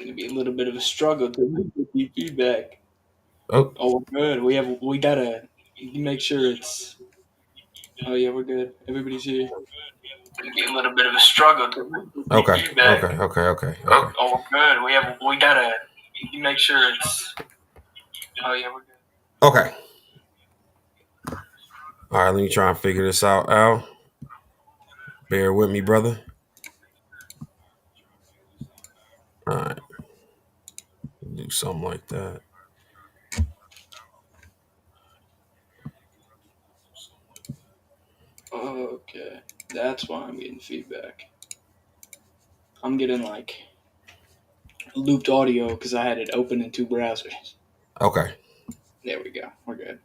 gonna be a little bit of a struggle to get the feedback. Oh, Oh, we're good. We gotta make sure it's. Oh yeah, we're good. Everybody's here. Gonna be a little bit of a struggle to get the okay, feedback. okay. Oh, we're good. We gotta make sure it's. Oh yeah, we're good. Okay. All right, let me try and figure this out, Al. Bear with me, brother. All right, do something like that. Okay, that's why I'm getting feedback. I'm getting like looped audio because I had it open in two browsers. Okay. There we go. We're good.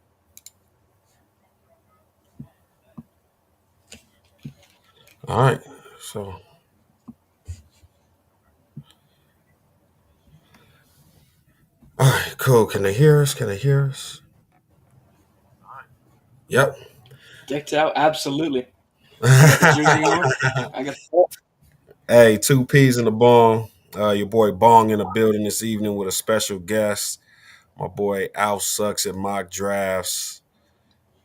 All right. So, all right, cool. Can they hear us? Can they hear us? Yep. Decked out, absolutely. I got the jersey on. I got the. Hey, two peas in the bong. Your boy Bong in the building this evening with a special guest. My boy Al sucks at mock drafts.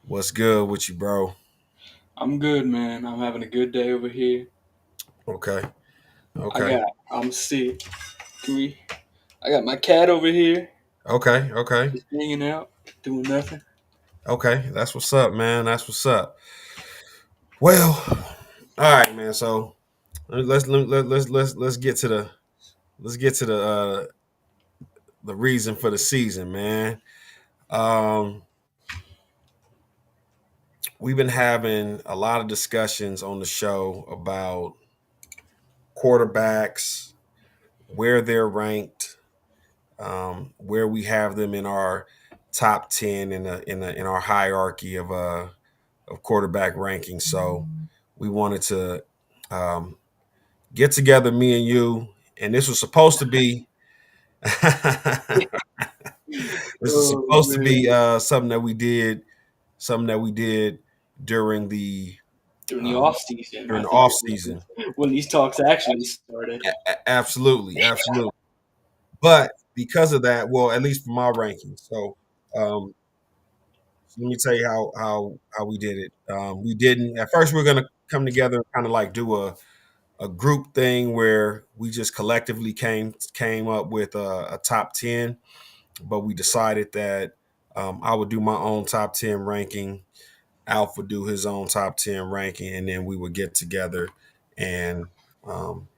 What's good with you, bro? I'm good, man. I'm having a good day over here. Okay. I Okay. got. I'm sick. Can we? I got my cat over here, Okay. Okay. just hanging out, doing nothing. Okay. That's what's up, man. That's what's up. Well, all right, man. So let's get to the reason for the season, man. Um, we've been having a lot of discussions on the show about quarterbacks, where they're ranked, where we have them in our top 10 in our hierarchy of quarterback rankings. So we wanted to um, get together, me and you, and this was supposed to be this is Oh supposed to man! be something that we did during the During the um, off season, during I the think off is season. when these talks actually started. Absolutely, absolutely. But because of that, well, at least for my rankings. Um, let me tell you how we did it. We didn't at first. We are gonna come together and kind of like do a group thing where we just collectively came up with a top 10, but we decided that I would do my own top 10 ranking. Alf would do his own top 10 ranking, and then we would get together and um,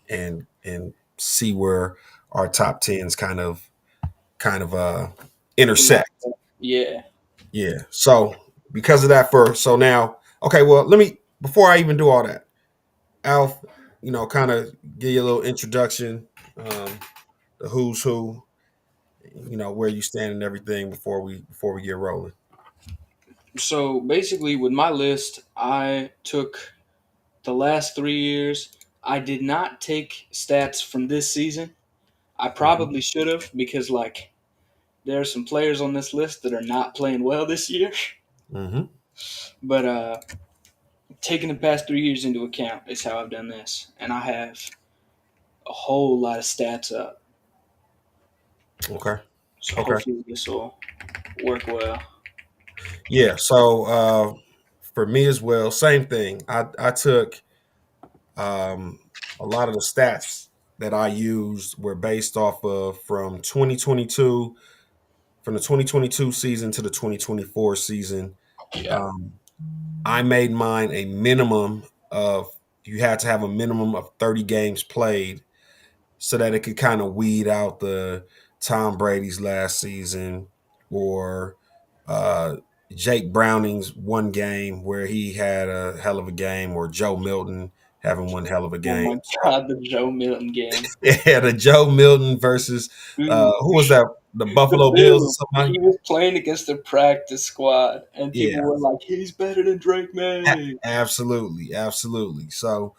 and see where our top tens kind of intersect. Yeah. Yeah. So because of that, first, so now, okay. Well, let me before I even do all that, Alf, kind of give you a little introduction, the who's who, where you stand and everything before we get rolling. So basically, with my list, I took the last 3 years. I did not take stats from this season. I Hmm. probably should have because there are some players on this list that are not playing well this year. Hmm. But taking the past 3 years into account is how I've done this, and I have a whole lot of stats up. Okay. So Okay. hopefully this will work well. Yeah. So for me as well, same thing. I took Um, a lot of the stats that I used were based off of from the 2022 season to the 2024 season. Yeah. Um, I made mine a minimum of, you had to have a minimum of 30 games played so that it could kind of weed out the Tom Brady's last season or uh, Jake Browning's one game where he had a hell of a game, or Joe Milton having one hell of a Oh game. my God, the Joe Milton game. Yeah, the Joe Milton versus Dude, who was that? The the Buffalo Bills Bills. or somebody? He was playing against the practice squad, and people Yeah, were like, "He's better than Drake May." absolutely, absolutely. So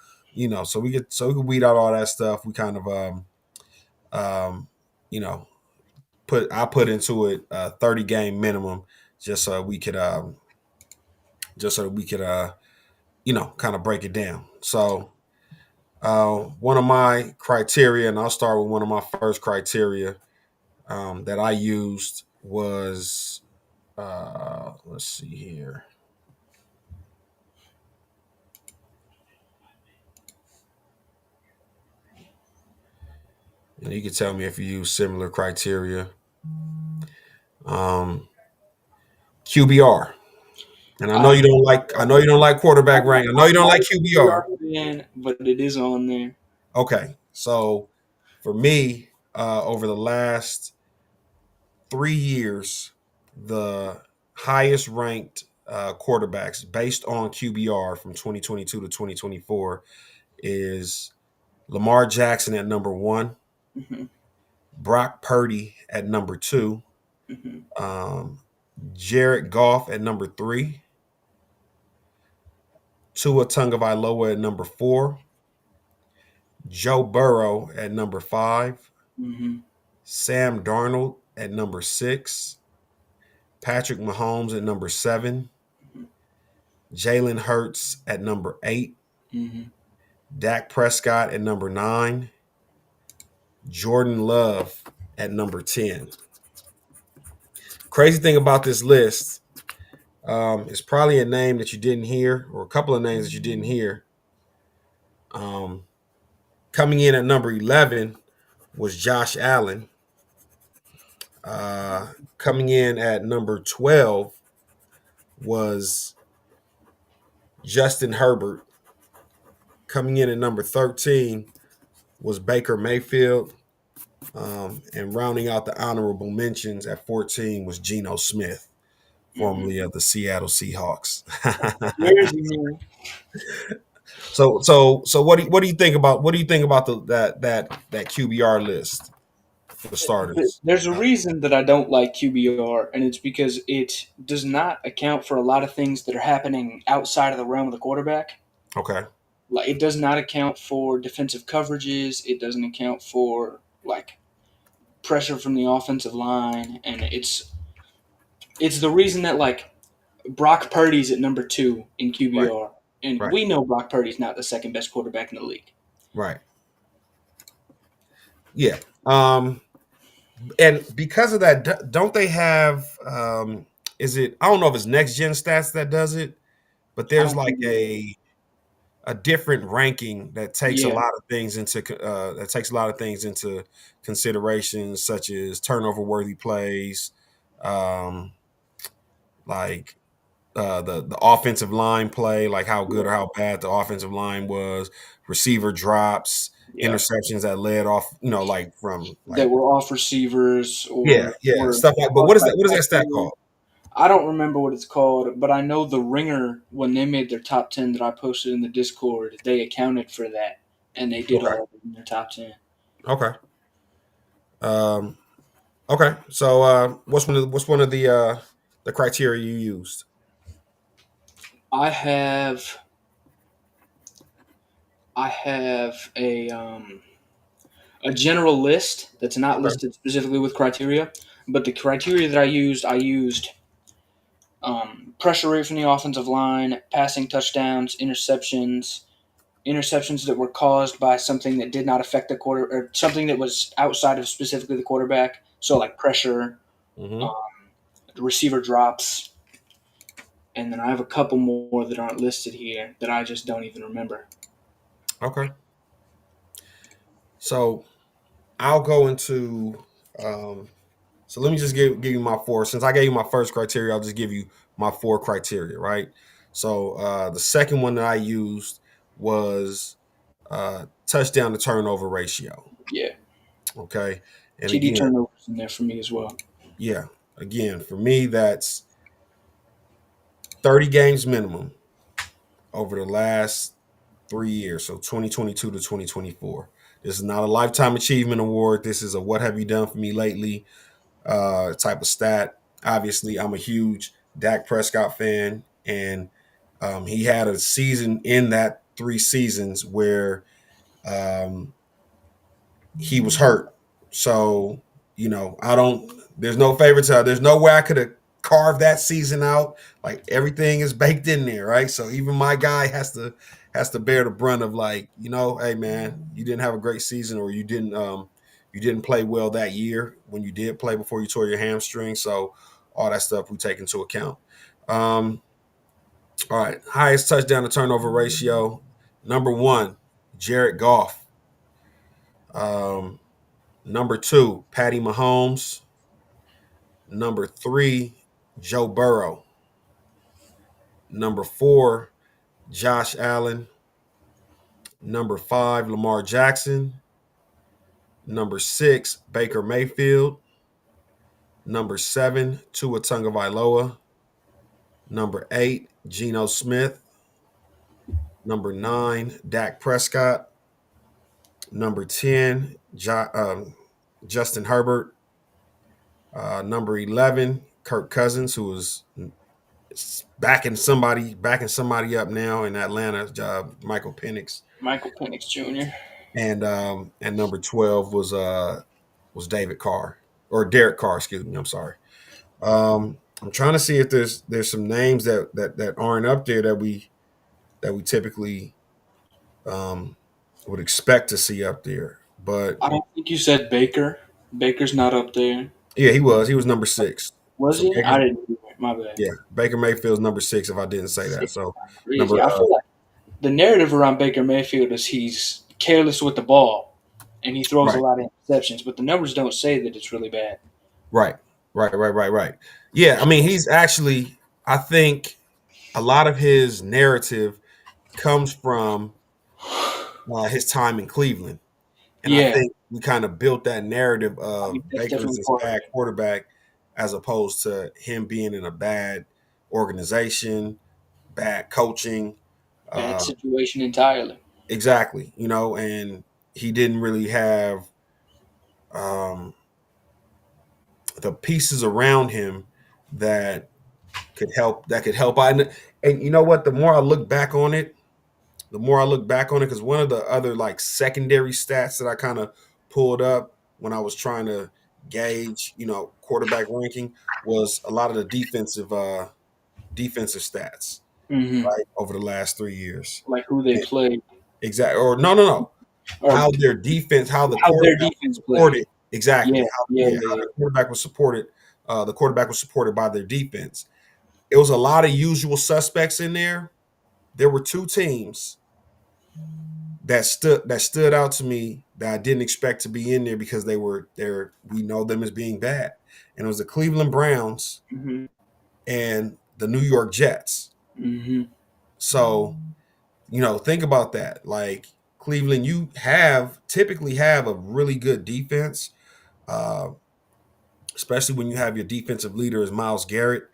so we could weed out all that stuff. We kind of um, you know put into it 30 game minimum just so we could kind of break it down. So One of my criteria, and I'll start with one of my first criteria that I used was, let's see here. And you can tell me if you use similar criteria. Um, QBR. And I know I you don't like. I know you don't like quarterback rank. I know you don't not like a QBR. QBR fan, but it is on there. Okay, so for me, over the last 3 years, the highest ranked quarterbacks based on QBR from 2022 to 2024 is Lamar Jackson at number one, Hmm. Brock Purdy at number two, Hmm. um, Jared Goff at number three, Tua Tagovailoa at number four, Joe Burrow at number five, Hmm. Sam Darnold at number six, Patrick Mahomes at number seven, Jalen Hurts at number eight, Hmm. Dak Prescott at number nine, Jordan Love at number 10. Crazy thing about this list is probably a name that you didn't hear, or a couple of names that you didn't hear. Um, Coming in at number 11 was Josh Allen. Uh, Coming in at number 12 was Justin Herbert. Coming in at number 13 was Baker Mayfield. And rounding out the honorable mentions at 14 was Geno Smith, Hmm. formerly of the Seattle Seahawks. Jersey man. So what do you think about that QBR list for the starters? There's a reason that I don't like QBR, and it's because it does not account for a lot of things that are happening outside of the realm of the quarterback. Okay, Like it does not account for defensive coverages. It doesn't account for like pressure from the offensive line, and it's the reason that like Brock Purdy's at number two in right, QBR, and right, we know Brock Purdy's not the second best quarterback in the league. right. Yeah. And because of that, don't they have? Is it? I don't know if it's Next Gen Stats that does it, but I there's don't like think it is. a different ranking that takes a Yeah, lot of things into consideration, such as turnover worthy plays, um, like the offensive line play, like how good or yeah, how bad the offensive line was, receiver drops, yeah. interceptions that led off, like from That like were off receivers yeah, or yeah, were stuff like. But caused by what is that stat pressure. called? I don't remember what it's called, but I know the Ringer when they made their top 10 that I posted in the Discord, they accounted for that and they did Okay, all of it in their top 10. okay, um, okay. So what's one of the criteria you used? I have I have a general list that's not Okay. listed specifically with criteria, but the criteria that I used pressure rate from the offensive line, passing touchdowns, interceptions that were caused by something that did not affect the quarter or something that was outside of specifically the quarterback. So like pressure, Mm-hmm. um, receiver drops, and then I have a couple more that aren't listed here that I just don't even remember. Okay. So I'll go into. Um, so let me just give you my four. Since I gave you my first criteria, I'll just give you my four criteria. Right. So the second one that I used was touchdown to turnover ratio. Yeah, Okay. And TD again, turnovers in there for me as well. yeah. Again, for me, that's 30 games minimum over the last 3 years. So 2022 to 2024. This is not a lifetime achievement award. This is a what have you done for me lately type of stat. Obviously, I'm a huge Dak Prescott fan, and he had a season in that 3 seasons where um, he was hurt. So, I don't, there's no favoritism. There's no way I could have carved that season out. Like everything is baked in there, right? So even my guy has to bear the brunt of like, hey man, you didn't have a great season, or you didn't play well that year when you did play before you tore your hamstring. So all that stuff we take into account. Um, all right, highest touchdown to turnover ratio. Number one, Jared Goff. Um, Number two, Patty Mahomes. Number three, Joe Burrow. Number four, Josh Allen. Number five, Lamar Jackson. Number six, Baker Mayfield. Number seven, Tua Tagovailoa. Number eight, Geno Smith. Number nine, Dak Prescott. Number 10, Justin Herbert. Number 11, Kirk Cousins, who was backing somebody up now in Atlanta, Michael Penix. Michael Penix Jr. And number 12 was David Carr, or Derek Carr, excuse me. I'm sorry. I'm trying to see if there's some names that aren't up there that we typically would expect to see up there. But I don't think you said Baker. Baker's not up there. yeah, he was number 6. Was So he? Baker, I didn't hear it. My bad. yeah, Baker Mayfield's number 6 if I didn't say that. Six. So Crazy. number I feel like the narrative around Baker Mayfield is he's careless with the ball and he throws a right, lot of interceptions, but the numbers don't say that it's really bad. right, right. Yeah, I mean, he's actually, I think a lot of his narrative comes from his time in Cleveland. And I Yeah, think we kind of built that narrative I mean of that's Baker as definitely this part of bad it. quarterback, as opposed to him being in a bad organization, bad coaching. Bad Uh, situation entirely. exactly, and he didn't really have um, the pieces around him that could help. And you know what? Because one of the other like secondary stats that I kind of pulled up when I was trying to gauge, quarterback ranking, was a lot of the defensive stats, Hmm. right, over the last 3 years. Like who they played Exactly. Or no. or How the how their quarterback was defense played. supported. Exactly. Yeah, yeah, How yeah. the quarterback was supported. The quarterback was supported by their defense. It was a lot of usual suspects in there. There were two teams that stood out to me that I didn't expect to be in there because they were there. We know them as being bad, and it was the Cleveland Browns Hmm. and the New York Jets. Hmm. So think about that. Like Cleveland, you typically have a really good defense, uh, especially when you have your defensive leader as Myles Garrett.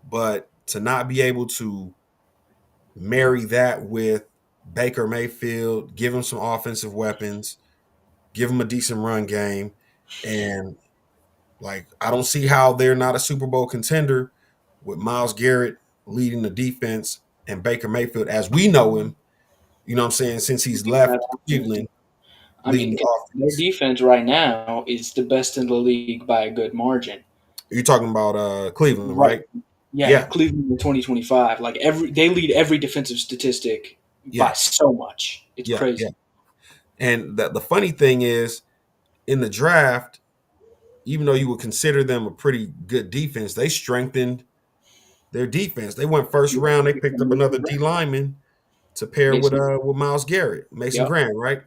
But to not be able to marry that with Baker Mayfield, give him some offensive weapons, give him a decent run game, and like I don't see how they're not a Super Bowl contender with Myles Garrett leading the defense and Baker Mayfield as we know him. You know what I'm saying? Since he's Given left that opportunity. Cleveland, I leading mean, the 'cause their offense. defense right now is the best in the league by a good margin. You're talking about Cleveland, Right. right? Yeah, Yeah, Cleveland in 2025. Like they lead every defensive statistic by yeah, so much. It's yeah. crazy. And the funny thing is, in the draft, even though you would consider them a pretty good defense, they strengthened their defense. They went first Yeah, round. They picked up Mason another D Graham. lineman to pair with Mason, Myles Garrett, Mason yep. Graham, right?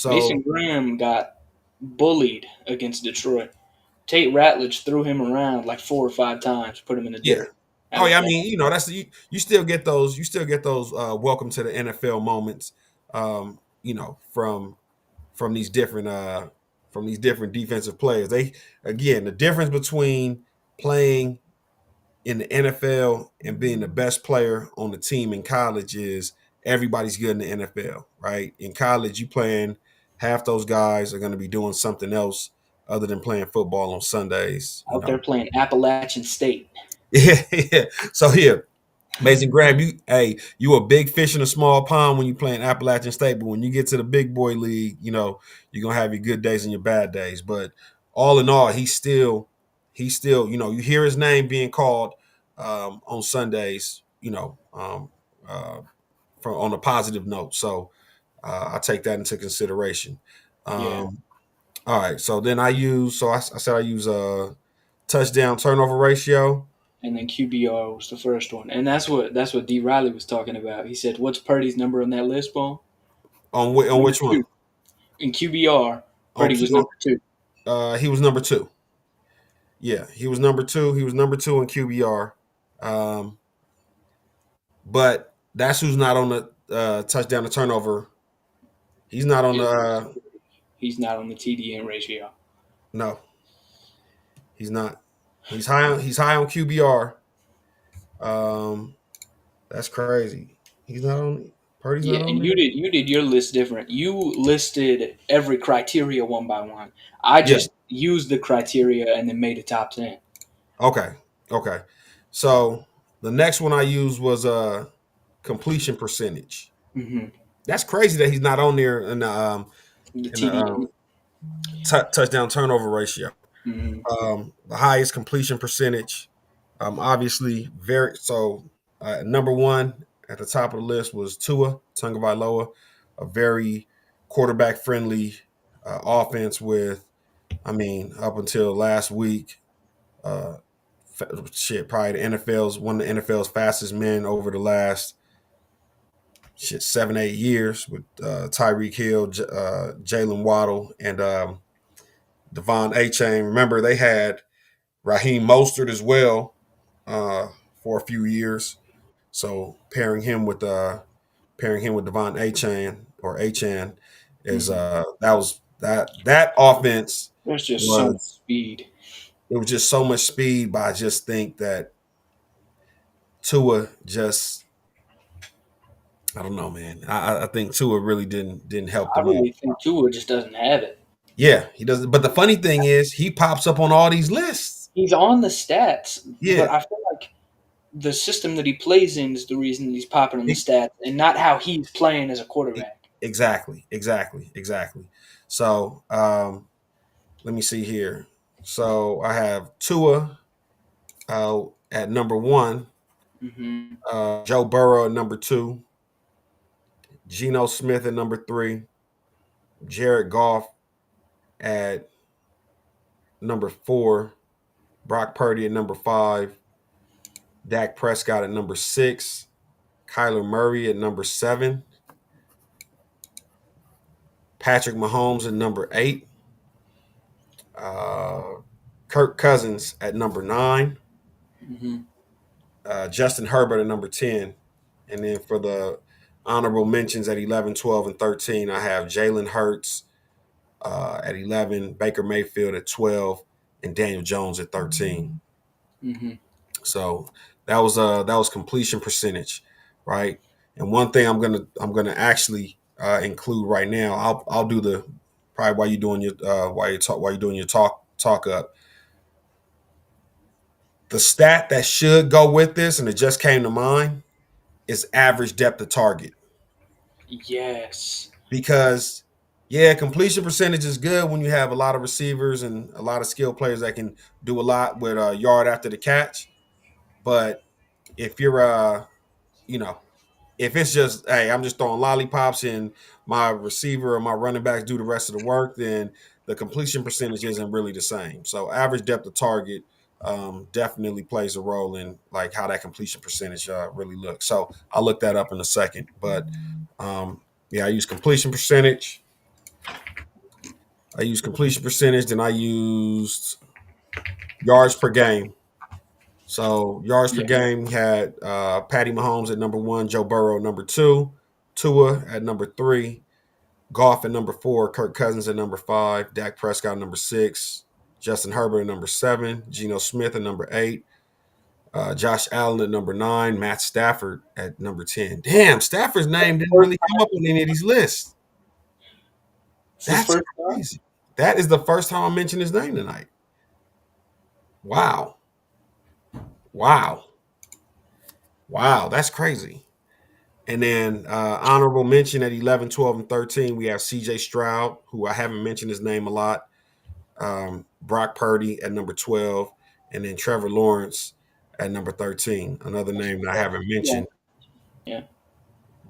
Mason So Graham got bullied against Detroit. Tate Ratledge threw him around like 4 or 5 times, put him in the yeah. dirt. That Oh was yeah, I bad. mean, that's you still get those welcome to the NFL moments, from these different defensive players. They again the difference between playing in the NFL and being the best player on the team in college is everybody's good in the NFL, right? In college, you playing half those guys are going to be doing something else other than playing football on Sundays, Out there playing Appalachian State. Yeah, yeah. So here, Mason Graham, you a big fish in a small pond when you playing Appalachian State, but when you get to the big boy league, you're gonna have your good days and your bad days. But all in all, he's still, you hear his name being called on Sundays, uh, on a positive note. So I take that into consideration. Yeah, All right. So then I said I use a touchdown turnover ratio and then QBR was the first one, and that's what D Riley was talking about. He said, "What's Purdy's number on that list, Paul?" on Number which one? two in QBR. On Purdy Q. was number two. He was number two. Yeah, he was number two. He was number two in QBR. Um, but that's who's not on the touchdown to turnover. He's not on the. He's not on the TDN ratio. No, he's not. He's high. He's high on QBR. Um, that's crazy. He's not on. Purdy's Yeah, not on and there. you did your list different. You listed every criteria one by one. I Yeah. just used the criteria and then made a top 10. Okay. Okay. So the next one I used was completion percentage. Mm-hmm. That's crazy that he's not on there The in the TDN. touchdown turnover ratio. Mm-hmm. The highest completion percentage. Obviously, very so. Number one at the top of the list was Tua Tagovailoa, a very quarterback friendly offense with. I mean, up until last week, uh, probably the NFL's one of the NFL's fastest men over the last 7-8 years with Tyreek Hill, Jalen Waddle, and Devon Achane. Remember, they had Raheem Mostert as well for a few years. So pairing him with Devon Achane or Achan is Mm-hmm. that offense There's just so much was speed. it was just so much speed. But I just think that Tua just I don't know, man. I think Tua really didn't help I them out. really think Tua just doesn't have it. Yeah, he doesn't. But the funny thing is, he pops up on all these lists. He's on the stats, but Yeah, I feel like the system that he plays in is the reason he's popping on the e- stats, and not how he's playing as a e- quarterback. exactly. So let me see here. So I have Tua at number one, Mm-hmm. Joe Burrow at number two, Geno Smith at number three, Jared Goff at number four, Brock Purdy at number five, Dak Prescott at number six, Kyler Murray at number seven, Patrick Mahomes at number eight, uh, Kirk Cousins at number nine, Mm-hmm. Justin Herbert at number 10. And then for the honorable mentions at 11, 12, and 13, I have Jalen Hurts at 11, Baker Mayfield at 12, and Daniel Jones at 13. Mm-hmm. So that was completion percentage, right? And one thing I'm gonna actually include right now. I'll do the probably while you're doing your while you're doing your talk up. The stat that should go with this, and it just came to mind, is average depth of target. Yes. Because yeah, completion percentage is good when you have a lot of receivers and a lot of skilled players that can do a lot with a yard after the catch. But if you're you know, if it's just hey, I'm just throwing lollipops and my receiver or my running backs do the rest of the work, then the completion percentage isn't really the same. So average depth of target definitely plays a role in like how that completion percentage really looks. So I'll look that up in a second. But um, yeah, I use completion percentage. I used completion percentage, then I used yards per game. So yards per Yeah. game had Patty Mahomes at number one, Joe Burrow at number two, Tua at number three, Goff at number four, Kirk Cousins at number five, Dak Prescott at number six, Justin Herbert at number seven, Geno Smith at number eight, Josh Allen at number nine, Matt Stafford at number 10. Damn, Stafford's name didn't First really come time. up on any of these lists. It's the That's first time. crazy. That is the first time I mentioned his name tonight. Wow. Wow. Wow. That's crazy. And then honorable mention at 11, 12, and 13, we have CJ Stroud, who I haven't mentioned his name a lot. Brock Purdy at number 12, and then Trevor Lawrence at number 13. Another name that I haven't Yeah. mentioned. Yeah.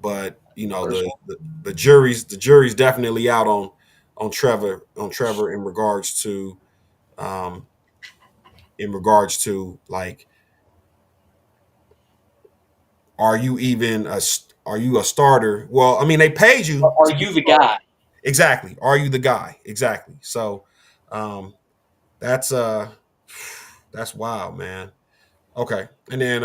but First one. the jury's definitely out on Trevor um, in regards to like, are you a starter? Well, I mean, they paid you Are to be you the a starter. guy? Exactly. Are you the guy? Exactly. So um, that's that's wild, man. Okay, and then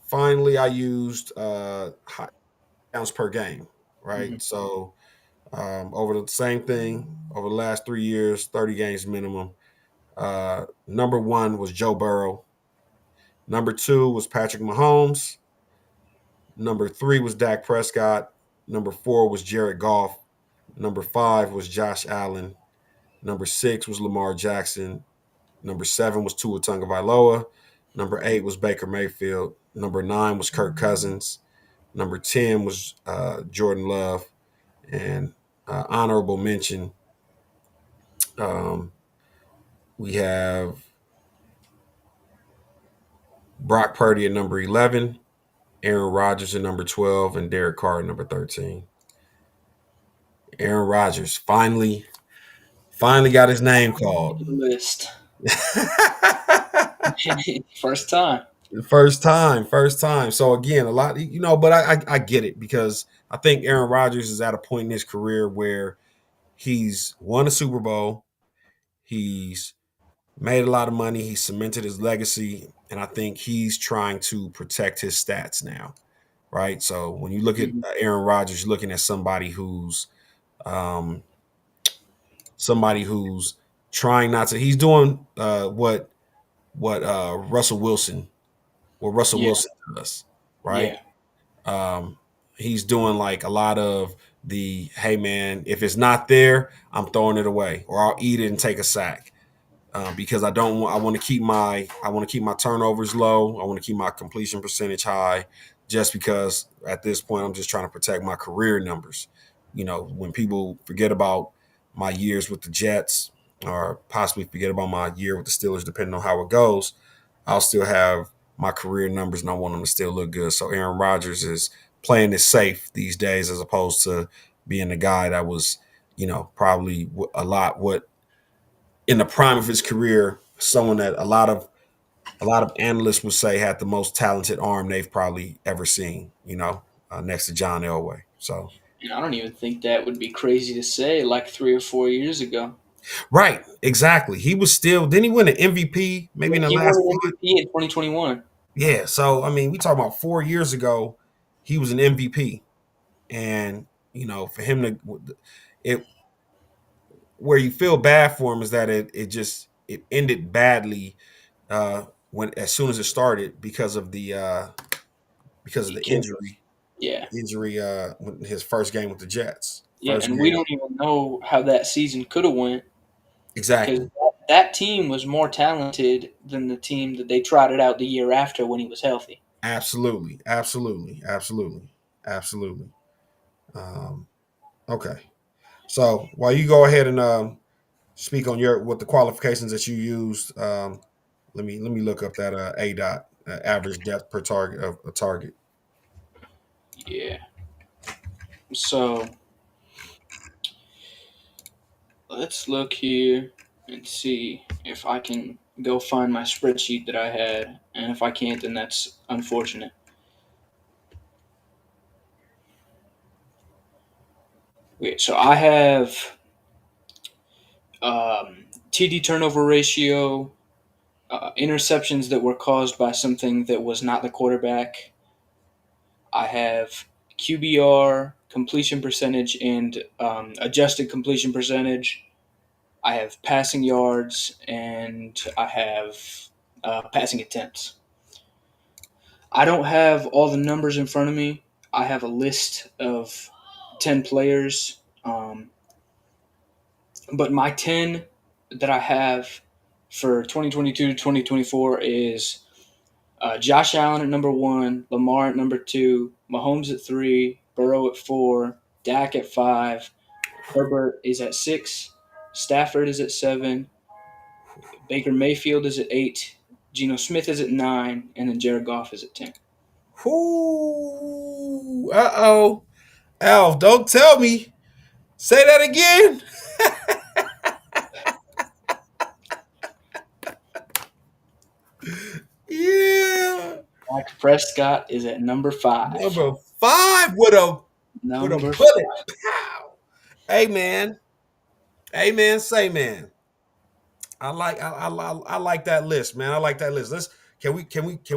finally, I used hot counts per game. Mhm. Right. So over the same thing over the last 3 years, 30 games minimum. Number one was Joe Burrow. Number two was Patrick Mahomes. Number three was Dak Prescott. Number four was Jared Goff. Number five was Josh Allen. Number six was Lamar Jackson. Number seven was Tua Tagovailoa. Number eight was Baker Mayfield. Number nine was Kirk Cousins. Number 10 was Jordan Love. And honorable mention, um, we have Brock Purdy at number 11, Aaron Rodgers at number 12, and Derek Carr at number 13. Aaron Rodgers finally got his name called. List. First time. First time. So again, a lot, but I get it because I think Aaron Rodgers is at a point in his career where he's won a Super Bowl, he's made a lot of money, he cemented his legacy, and I think he's trying to protect his stats now, right? So when you look at Mhm. Aaron Rodgers, you're looking at um, somebody who's trying not to. He's doing what Russell Yeah, Wilson does, right? yeah. Um, he's doing like a lot of the, hey man, if it's not there, I'm throwing it away, or I'll eat it and take a sack. Because I don't want. I want to keep my turnovers low. I want to keep my completion percentage high, just because at this point I'm just trying to protect my career numbers. When people forget about my years with the Jets, or possibly forget about my year with the Steelers, depending on how it goes, I'll still have my career numbers, and I want them to still look good. So Aaron Rodgers is playing it safe these days, as opposed to being the guy that was, probably a lot what in the prime of his career, someone that a lot of analysts would say had the most talented arm they've probably ever seen. Next to John Elway. So And I don't even think that would be crazy to say like 3 or 4 years ago. right, exactly. He was still. Didn't he win an MVP maybe Yeah, in the he won last an five? MVP in 2021. Yeah. So I mean, we talking about 4 years ago, he was an MVP, and for him to it where you feel bad for him is that it ended badly when as soon as it started because of He the killed us. Yeah, injury his first game with the Jets. yeah, First and we game. don't even know how that season could have went because Exactly. that team was more talented than the team that they trotted out the year after when he was healthy. Absolutely. Absolutely. Absolutely. Absolutely. Um, okay. So while you go ahead and speak on your what the qualifications that you used, let me look up that A dot average depth per target of a target. Yeah. So let's look here and see if I can go find my spreadsheet that I had, and if I can't, then that's unfortunate. Okay, so I have TD turnover ratio, interceptions that were caused by something that was not the quarterback. I have QBR, completion percentage, and adjusted completion percentage. I have passing yards, and I have passing attempts. I don't have all the numbers in front of me. I have a list of 10 players, but my 10 that I have for 2022 to 2024 is Josh Allen at number one, Lamar at number two, Mahomes at three, Burrow at four, Dak at five, Herbert is at six, Stafford is at seven, Baker Mayfield is at eight, Geno Smith is at nine, and then Jared Goff is at 10. Whoo. Uh-oh. Alf, don't tell me. Say that again. Yeah. Dak Prescott is at number 5. Number 5 with a Number bullet. 5. Pow. Hey man. Hey man, say man. I like that list, man. I like that list. Let's can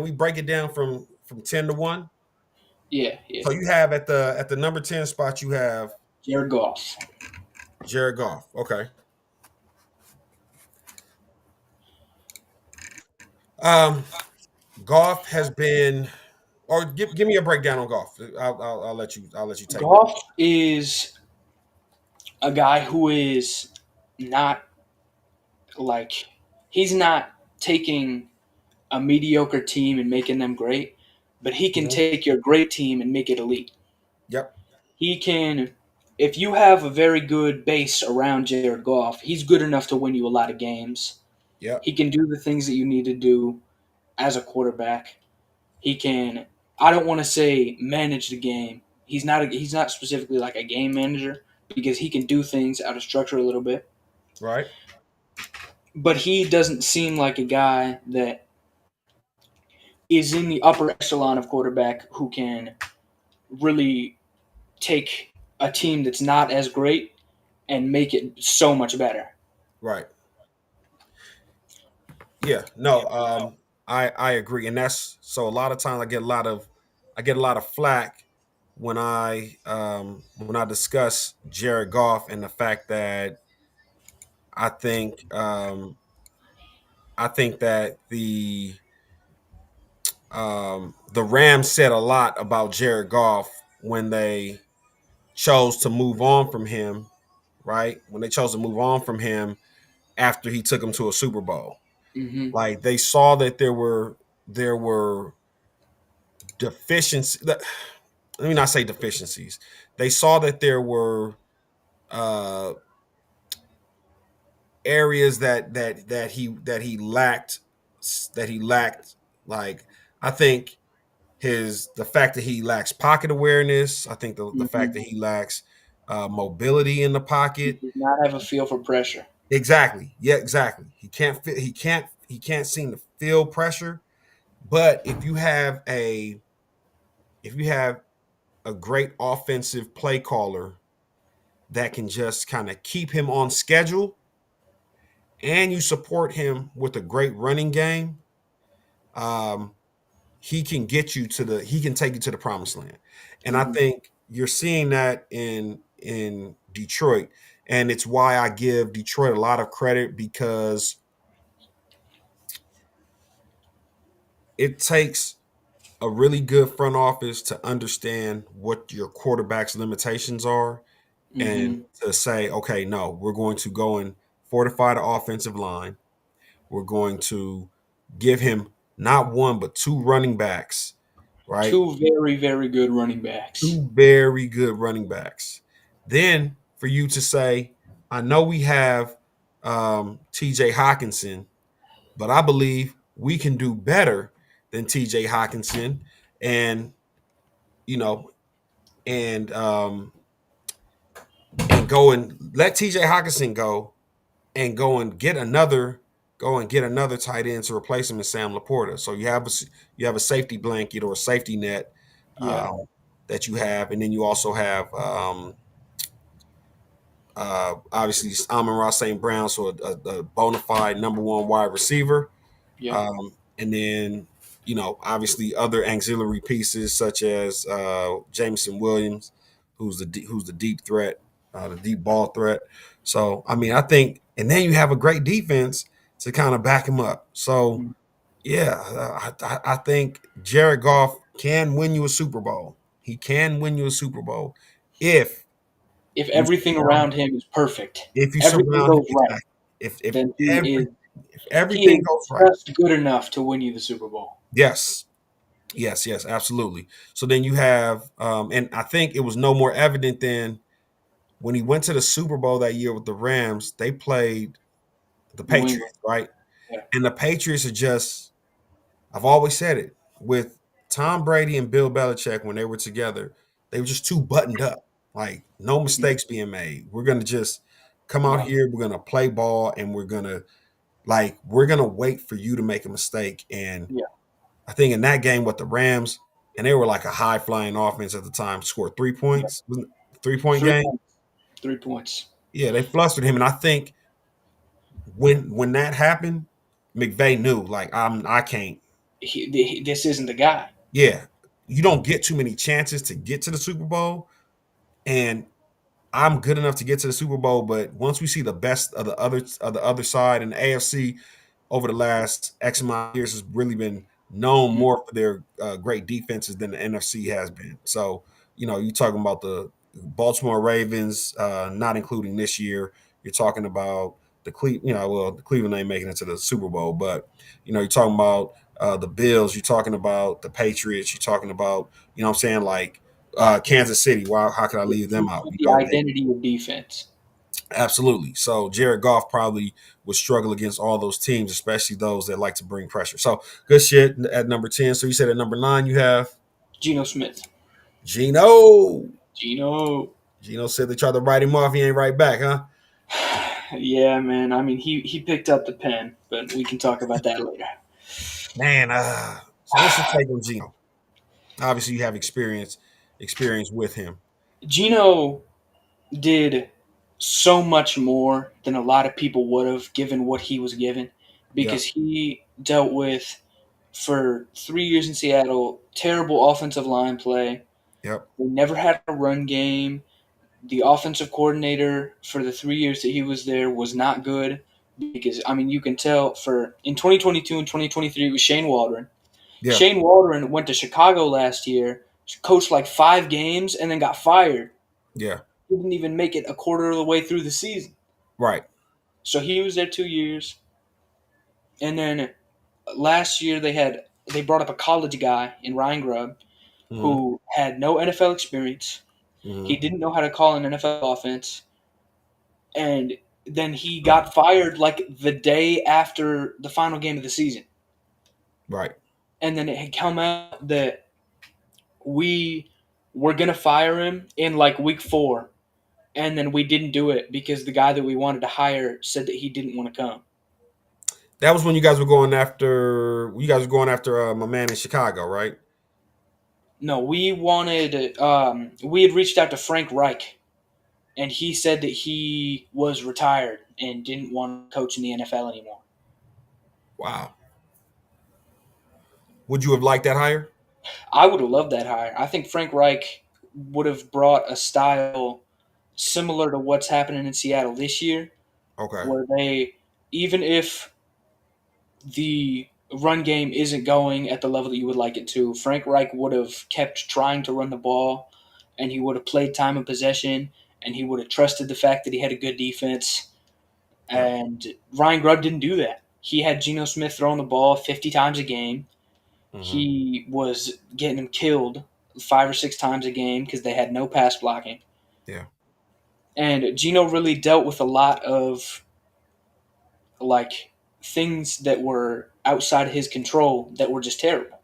we break it down from 10 to 1? Yeah, yeah. So you have at the number 10 spot you have Jared Goff. Jared Goff. Okay. Um Goff has been or give me a breakdown on Goff. I'll let you take it. Goff is a guy who is not like he's not taking a mediocre team and making them great, but he can Mhm. take your great team and make it elite. Yep. He can, if you have a very good base around Jared Goff, he's good enough to win you a lot of games. Yep. He can do the things that you need to do as a quarterback. He can. I don't want to say manage the game. He's not specifically like a game manager because he can do things out of structure a little bit. Right. But he doesn't seem like a guy that is in the upper echelon of quarterback who can really take a team that's not as great and make it so much better. Right. Yeah. No. I agree, and that's so. A lot of times I get a lot of flack when I discuss Jared Goff and the fact that I think I think that the Rams said a lot about Jared Goff when they chose to move on from him, right? When they chose to move on from him after he took them to a Super Bowl. Hmm. Like they saw that there were deficiencies. Let me not say deficiencies. They saw that there were uh, areas that he lacked. Like I think the fact that he lacks pocket awareness. I think the fact Hmm. that he lacks mobility in the He pocket. does not have a feel for pressure. Exactly. Yeah, exactly. He can't seem to feel pressure. But if you have a great offensive play caller that can just kind of keep him on schedule and you support him with a great running game, um, he can take you to the promised land. And I Hmm. think you're seeing that in Detroit. And it's why I give Detroit a lot of credit because it takes a really good front office to understand what your quarterback's limitations are and Hmm. to say, okay, no, we're going to go and fortify the offensive line. We're going to give him not one, but two running backs, right? Two very, very good running backs. Two very good running backs. Then for you to say, I know we have TJ Hawkinson, but I believe we can do better than TJ Hawkinson. And, you know, and go and let TJ Hawkinson and go and get another tight end to replace him in Sam Laporta. So you have a safety blanket or a safety net Yeah. um, that you have, and then you also have obviously Amon-Ra St. Brown, so a bona fide number one wide receiver, Yep. and then obviously other auxiliary pieces such as Jameson Williams, who's the deep threat, the deep ball threat. So I mean, I think, and then you have a great defense to kind of back him up. So yeah, I think Jared Goff can win you a Super Bowl. He can win you a Super Bowl if If you everything surround around him is perfect, if you everything surround him goes right, exactly. If then every if he everything goes is right. just good enough to win you the Super Bowl. Yes. Yes, yes, absolutely. So then you have and I think it was no more evident than when he went to the Super Bowl that year with the Rams, they played the New England. Patriots, right? Yeah. And the Patriots are just I've always said it with Tom Brady and Bill Belichick, when they were together, they were just too buttoned up. Like no Mhm. mistakes being made. We're gonna just come out Right. here. We're gonna play ball, and we're gonna wait for you to make a mistake. And Yeah. I think in that game with the Rams, and they were like a high flying offense at the time, scored 3 points. Wasn't it a 3 point Three game? points. 3 points. Yeah, they flustered him, and I think when that happened, McVay knew like I can't. This isn't the guy. Yeah, you don't get too many chances to get to the Super Bowl, and I'm good enough to get to the Super Bowl, but once we see the best of the other side in the AFC over the last X amount of years has really been known Mhm. more for their great defenses than the NFC has been. So, you're talking about the Baltimore Ravens, not including this year. You're talking about the Cleveland ain't making it to the Super Bowl, but you're talking about the Bills. You're talking about the Patriots. You're talking about, what I'm saying, like Kansas City. Wow, how could I leave them Teams out? with the identity of defense. Absolutely. So Jared Goff probably would struggle against all those teams, especially those that like to bring pressure. So good shit at number 10. So you said at number 9 you have Geno Smith. Gino. Geno. Gino said they tried to write him off. He ain't right back, huh? Yeah, man. I mean, he picked up the pen, but we can talk about that later. Man, so what's your take on Gino? Obviously, you have experience with him. Geno did so much more than a lot of people would have given what he was given because Yep. he dealt with, for 3 years in Seattle, terrible offensive line play. Yep. We never had a run game. The offensive coordinator for the 3 years that he was there was not good because, I mean, you can tell for in 2022 and 2023 it was Shane Waldron. Yeah. Shane Waldron went to Chicago last year, coached like 5 games, and then got fired. Yeah. He didn't even make it a quarter of the way through the season. Right. So he was there 2 years, and then last year they brought up a college guy in Ryan Grubb Hmm. who had no NFL experience. He Hmm. didn't know how to call an NFL offense, and then he got fired like the day after the final game of the season. Right. And then it had come out that we were gonna fire him in like week 4, and then we didn't do it because the guy that we wanted to hire said that he didn't want to come. That was when you guys were going after my man in Chicago, right? No, we had reached out to Frank Reich, and he said that he was retired and didn't want to coach in the NFL anymore. Wow. Would you have liked that hire? I would have loved that hire. I think Frank Reich would have brought a style similar to what's happening in Seattle this year, Okay. where even if the run game isn't going at the level that you would like it to, Frank Reich would have kept trying to run the ball, and he would have played time of possession, and he would have trusted the fact that he had a good defense. Yep. And Ryan Grubb didn't do that. He had Geno Smith throwing the ball 50 times a game. Hmm. He was getting him killed 5 or 6 times a game because they had no pass blocking. Yeah. And Geno really dealt with a lot of like things that were outside of his control that were just terrible.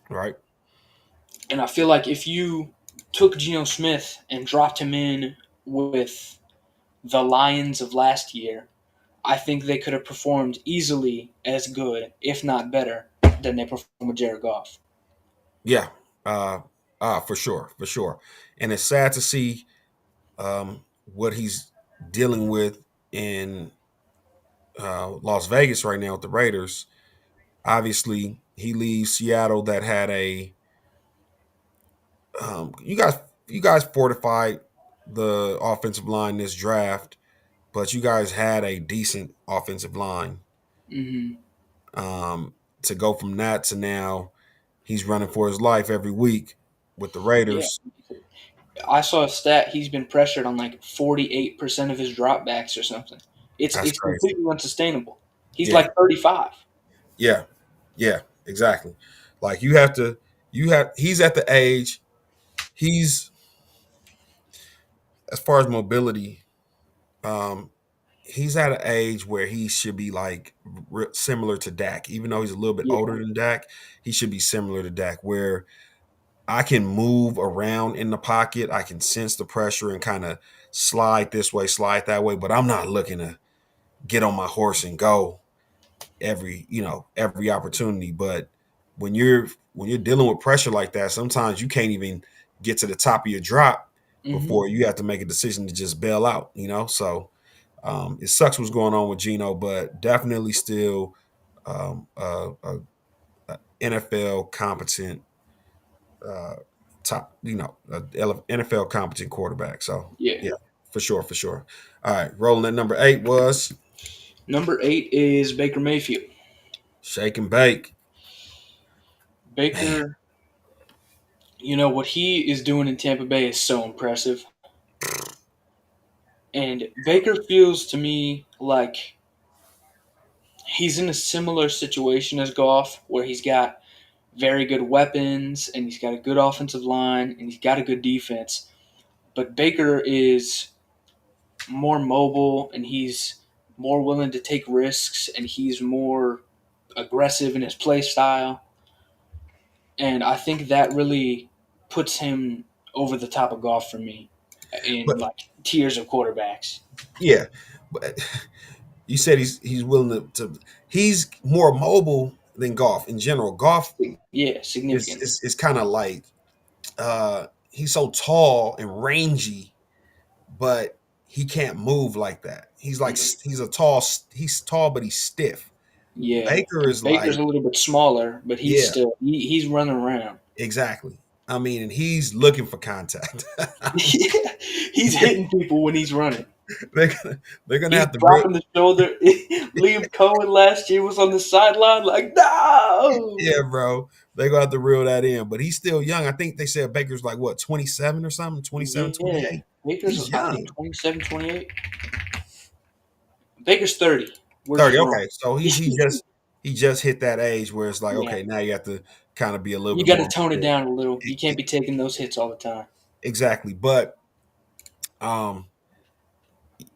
Right. And I feel like if you took Geno Smith and dropped him in with the Lions of last year, I think they could have performed easily as good, if not better, than they performed with Jared Goff. Yeah. Uh. For sure. For sure. And it's sad to see what he's dealing with in Las Vegas right now with the Raiders. Obviously, he leaves Seattle that had a you guys fortified the offensive line this draft, but you guys had a decent offensive line. Hmm. To go from that to now, he's running for his life every week with the Yeah, Raiders. I saw a stat. He's been pressured on like 48% of his dropbacks or something. It's That's it's crazy. completely unsustainable. He's Yeah, like 35. yeah, yeah, exactly. Like he's at the age, he's as far as mobility, um, he's at an age where he should be like similar to Dak, even though he's a little bit Yeah. older than Dak. He should be similar to Dak, where I can move around in the pocket. I can sense the pressure and kind of slide this way, slide that way, but I'm not looking to get on my horse and go every opportunity. But when you're dealing with pressure like that, sometimes you can't even get to the top of your drop Hmm. before you have to make a decision to just bail out. So it sucks what's going on with Geno, but definitely still a NFL competent uh, top, NFL competent quarterback. So Yeah. yeah, for sure, for sure. All right, rolling at number 8 was Number 8 is Baker Mayfield. Shake and Bake. Man, Baker, what he is doing in Tampa Bay is so impressive. And Baker feels to me like he's in a similar situation as Goff, where he's got very good weapons and he's got a good offensive line and he's got a good defense. But Baker is more mobile and he's more willing to take risks and he's more aggressive in his play style. And I think that really puts him over the top of Goff for me in but like tiers of quarterbacks. yeah, but you said he's willing to he's more mobile than Golf in general. Golf Yeah, is significantly. is, is kind of like he's so tall and rangy, but he can't move like that. He's tall but he's stiff. Yeah, Baker and is Baker's like, a little bit smaller, but he's yeah, still he's running around. exactly. I mean, and he's looking for contact. Yeah, he's hitting people when he's running. they're gonna He's have to dropping the shoulder. Liam Cohen last year was on the sideline like, yeah, no. bro. They're gonna have to reel that in. But he's still young. I think they said Baker's like what, 27 or something, 27, Yeah, 28. Baker's He's I think young. 27, 28. Baker's 30. We're 30. just wrong. Okay. So he just hit that age where it's like, Yeah, okay, now you have to kind of be a little you bit got to more tone it mature. down a little. E- You can't e- be taking those hits all the time. Exactly. But um,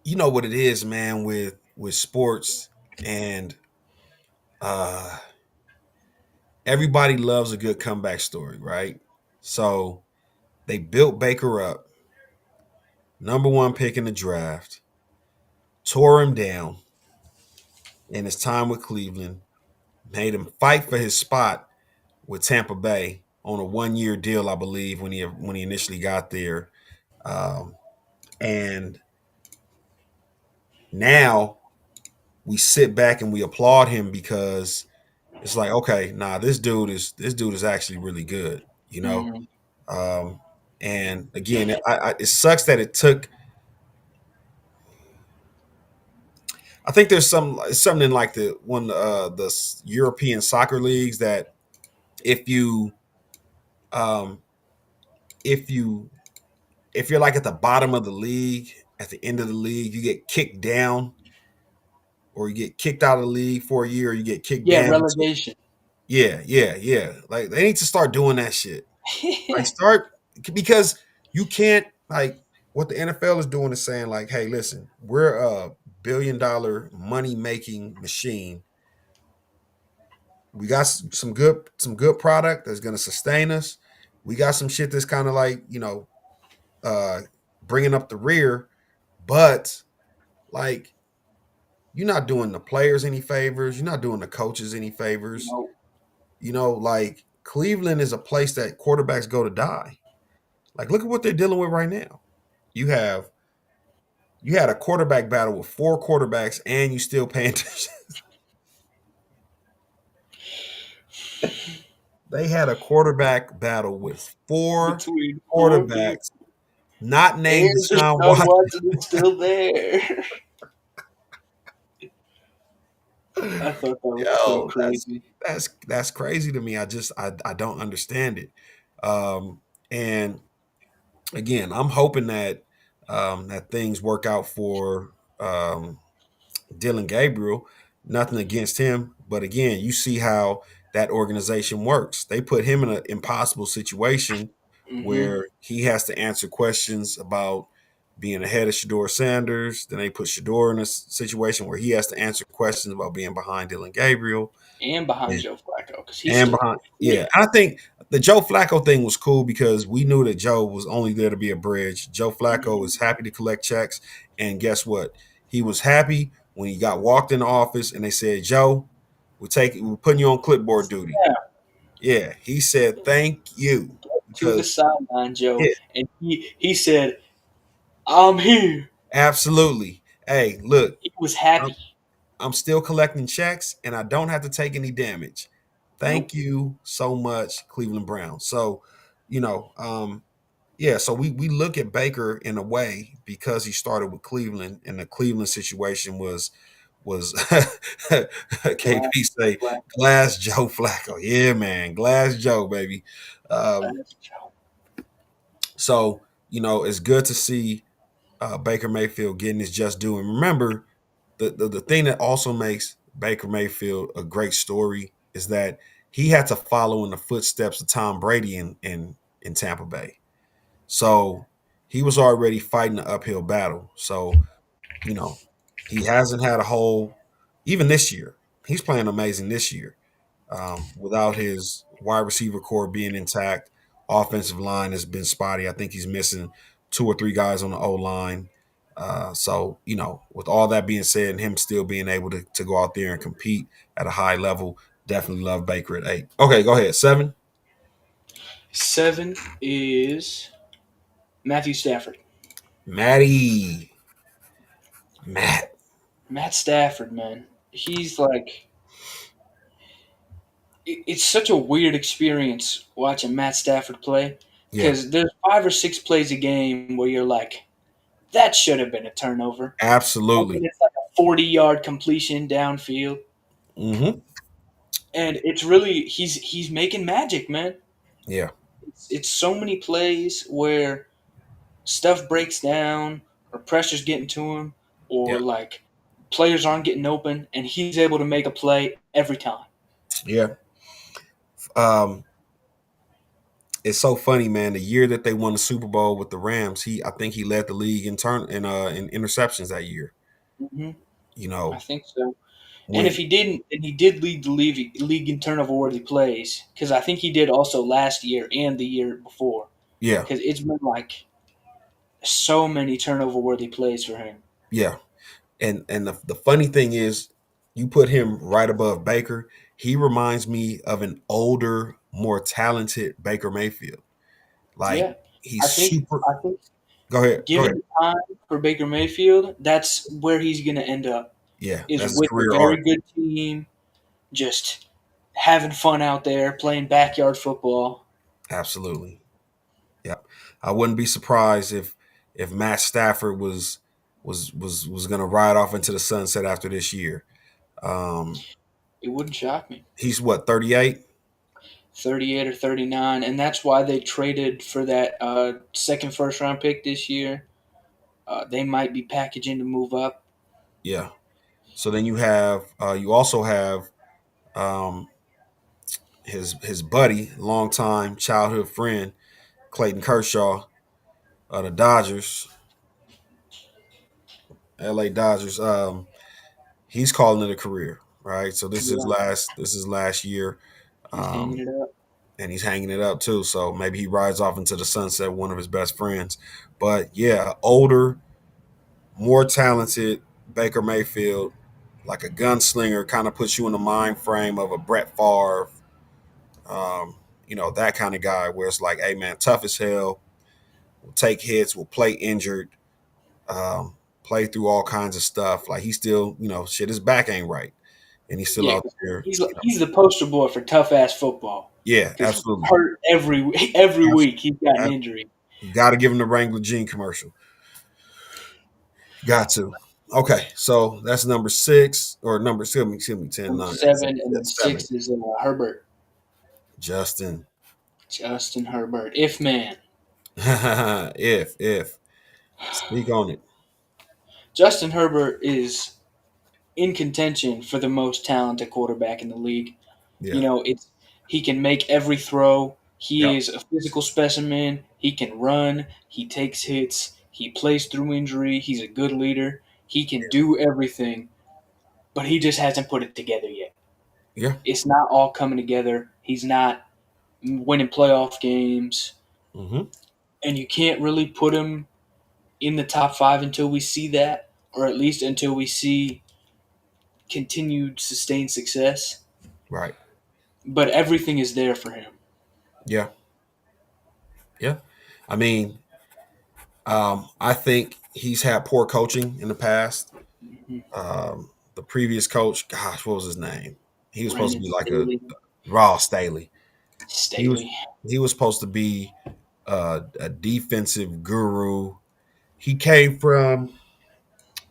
you know what it is, man, with sports and uh everybody loves a good comeback story, right? So they built Baker up, number one pick in the draft, tore him down in his time with Cleveland, made him fight for his spot with Tampa Bay on a 1 year deal, I believe, when he initially got there. Um, and now we sit back and we applaud him because it's like, okay, nah, this dude is actually really good, you know. Mm, Um, and again, it sucks that it took. I think there's something in like the European soccer leagues that if you um, if you if you're like at the bottom of the league, at the end of the league, you get kicked down or you get kicked out of the league for a year, or you get kicked yeah, down. relegation. Yeah, yeah, yeah. Like they need to start doing that shit. Like start because you can't like what the NFL is doing is saying like, hey, listen, we're a $1 billion money making machine. We got some good product that's going to sustain us. We got some shit that's kind of like uh bringing up the rear, but like you're not doing the players any favors. You're not doing the coaches any favors. No. Like Cleveland is a place that quarterbacks go to die. Like look at what they're dealing with right now. You have you had a quarterback battle with four quarterbacks, and you still paying attention. They had a quarterback battle with four Between four people. quarterbacks, not named And Deshaun Deshaun Watson. Watson is still there. I thought that was so Yo, that's crazy. that's that's crazy to me. I don't understand it. And again, I'm hoping that things work out for Dylan Gabriel. Nothing against him, but again, you see how that organization works. They put him in an impossible situation Hmm. where he has to answer questions about being ahead of Shador Sanders. Then they put Shador in a situation where he has to answer questions about being behind Dylan Gabriel and behind Joe Flacco because he's and still behind. Yeah, quick. I think the Joe Flacco thing was cool because we knew that Joe was only there to be a bridge. Joe Flacco Mhm. was happy to collect checks, and guess what? He was happy when he got walked in the office and they said, "Joe, we're putting you on clipboard duty." Yeah, Yeah, he said, "Thank you," to the because sideline, Joe, yeah, and he said, "I'm here." absolutely. Hey, look, He was I'm, happy. I'm still collecting checks, and I don't have to take any damage. Nope. Thank you so much, Cleveland Browns. So, you know, yeah, so we look at Baker in a way because he started with Cleveland, and the Cleveland situation was Glass, KP say glass, Glass Joe Flacco. Yeah, man, Glass Joe, baby. Um, glass, Joe. so it's good to see Baker Mayfield getting his just due. And remember, the thing that also makes Baker Mayfield a great story is that he had to follow in the footsteps of Tom Brady in Tampa Bay. So he was already fighting an uphill battle. So, you know, he hasn't had a whole, even this year, he's playing amazing this year without his wide receiver core being intact. Offensive line has been spotty. I think he's missing two or three guys on the O line. So, with all that being said, and him still being able to go out there and compete at a high level, definitely love Baker at 8. Okay, go ahead. 7. 7 is Matthew Stafford. Matty. Matt. Matt Stafford, man. He's like, it's such a weird experience watching Matt Stafford play Yeah, because there's 5 or 6 plays a game where you're like, that should have been a turnover. And then absolutely. it's like a 40-yard completion downfield. Hmm. And it's really, he's making magic, man. Yeah, It's so many plays where stuff breaks down or pressure's getting to him yeah, or like players aren't getting open and he's able to make a play every time. yeah. Um, it's so funny, man. The year that they won the Super Bowl with the Rams, I think he led the league in interceptions that year. Hmm. You I know, think so. And if when he didn't, then he did lead the league in turnover worthy plays because I think he did also last year and the year before yeah, because it's been like so many turnover worthy plays for him. yeah. And the funny thing is, you put him right above Baker. He reminds me of an older, more talented Baker Mayfield. Like Yeah, I he's think super. I think Go ahead. Go given ahead. the time for Baker Mayfield, that's where he's going to end up Yeah, is that's his with a career very arc. good team, just having fun out there playing backyard football. Absolutely. Yep. I wouldn't be surprised if Matt Stafford was going to ride off into the sunset after this year. Um, It wouldn't shock me. he's what, 38? 38 or 39, and that's why they traded for that second first round pick this year. They might be packaging to move up. Yeah. So then you also have um, his buddy, longtime childhood friend, Clayton Kershaw of the Dodgers, LA Dodgers. He's calling it a career, right? So Yeah, this is last year. he's hanging Um, it up. and he's hanging it up too. So maybe he rides off into the sunset with one of his best friends. But yeah, older, more talented Baker Mayfield, like a gunslinger, kind of puts you in the mind frame of a Brett Favre, that kind of guy where it's like, hey man, tough as hell, will take hits, will play injured, play through all kinds of stuff. Like he still, shit, his back ain't right. And he's still Yeah, out there. he's the poster boy for tough ass football Yeah, because he's absolutely. hurt every week. He's got an injury. You got to give him the Wrangler Jean commercial. Got to. Okay, so that's number 6 or number excuse me 10, Number 9, 7, and then 7. 6 is Herbert, Justin. Justin Herbert. If man, if speak on it. Justin Herbert is in contention for the most talented quarterback in the league. Yeah. It's he can make every throw. He Yep. is a physical specimen. He can run. He takes hits. He plays through injury. He's a good leader. He can Yeah. do everything, but he just hasn't put it together yet. Yeah. It's not all coming together. He's not winning playoff games, Hmm. and you can't really put him in the top five until we see that, or at least until we see continued sustained success. Right. But everything is there for him. Yeah. Yeah. I mean, I think he's had poor coaching in the past. Mhm. The previous coach, gosh, what was his name? He was supposed to Brandon be like a Staley. Ross Staley. He was Staley. he was supposed to be a defensive guru. He came from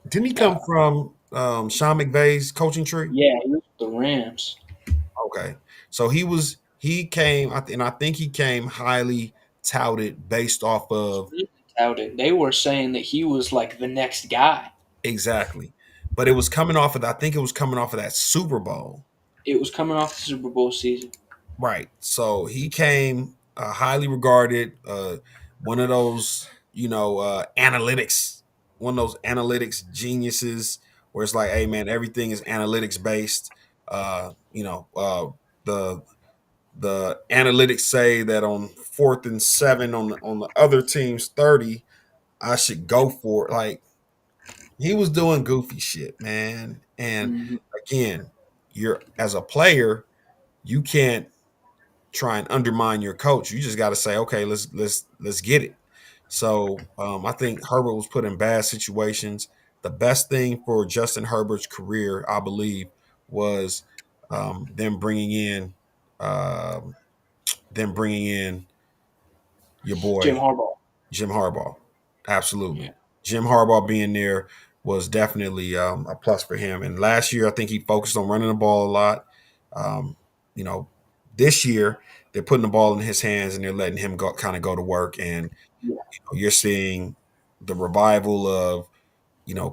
didn't he come Uh, from Sean McVay's coaching tree? yeah, he was with the Rams. Okay, so he came and I think he came highly touted based off of Really touted. They were saying that he was like the next guy. exactly, but it was coming off of I think it was coming off of that Super Bowl. It was coming off the Super Bowl season. Right. So he came highly regarded, one of those, analytics, one of those analytics geniuses where it's like, hey man, everything is analytics based. Uh, you know, uh, the the analytics say that on 4th and 7 on the other team's 30, I should go for it. Like he was doing goofy shit, man. And Hmm. again, you're as a player, you can't try and undermine your coach. You just got to say, okay, let's get it. So I think Herbert was put in bad situations. The best thing for Justin Herbert's career, I believe, was them um, bringing in your Jim boy Harbaugh. Jim Harbaugh. Yeah. Absolutely, Jim Harbaugh being there was definitely a plus for him. And last year, I think he focused on running the ball a lot. Um, you know, this year they're putting the ball in his hands and they're letting him go kind of go to work. And Yeah. you're seeing the revival of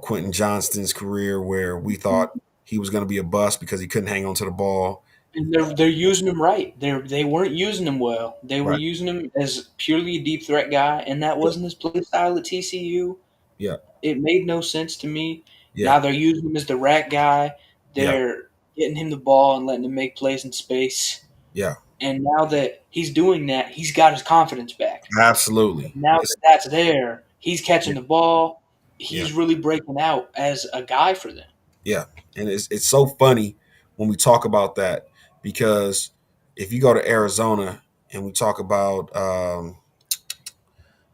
Quentin Johnston's career, where we thought he was going to be a bust because he couldn't hang on to the ball. And they're using him right. They weren't using him well. They were Right. using him as purely a deep threat guy, and that wasn't his play style at TCU. Yeah. It made no sense to me. Yeah. Now they're using him as the rat guy. Yeah. They're getting him the ball and letting him make plays in space. Yeah. And now that he's doing that, he's got his confidence back. Absolutely. Now that that's there, he's Yeah. catching the ball. Yeah. He's really breaking out as a guy for them. Yeah, and it's so funny when we talk about that because if you go to Arizona and we talk about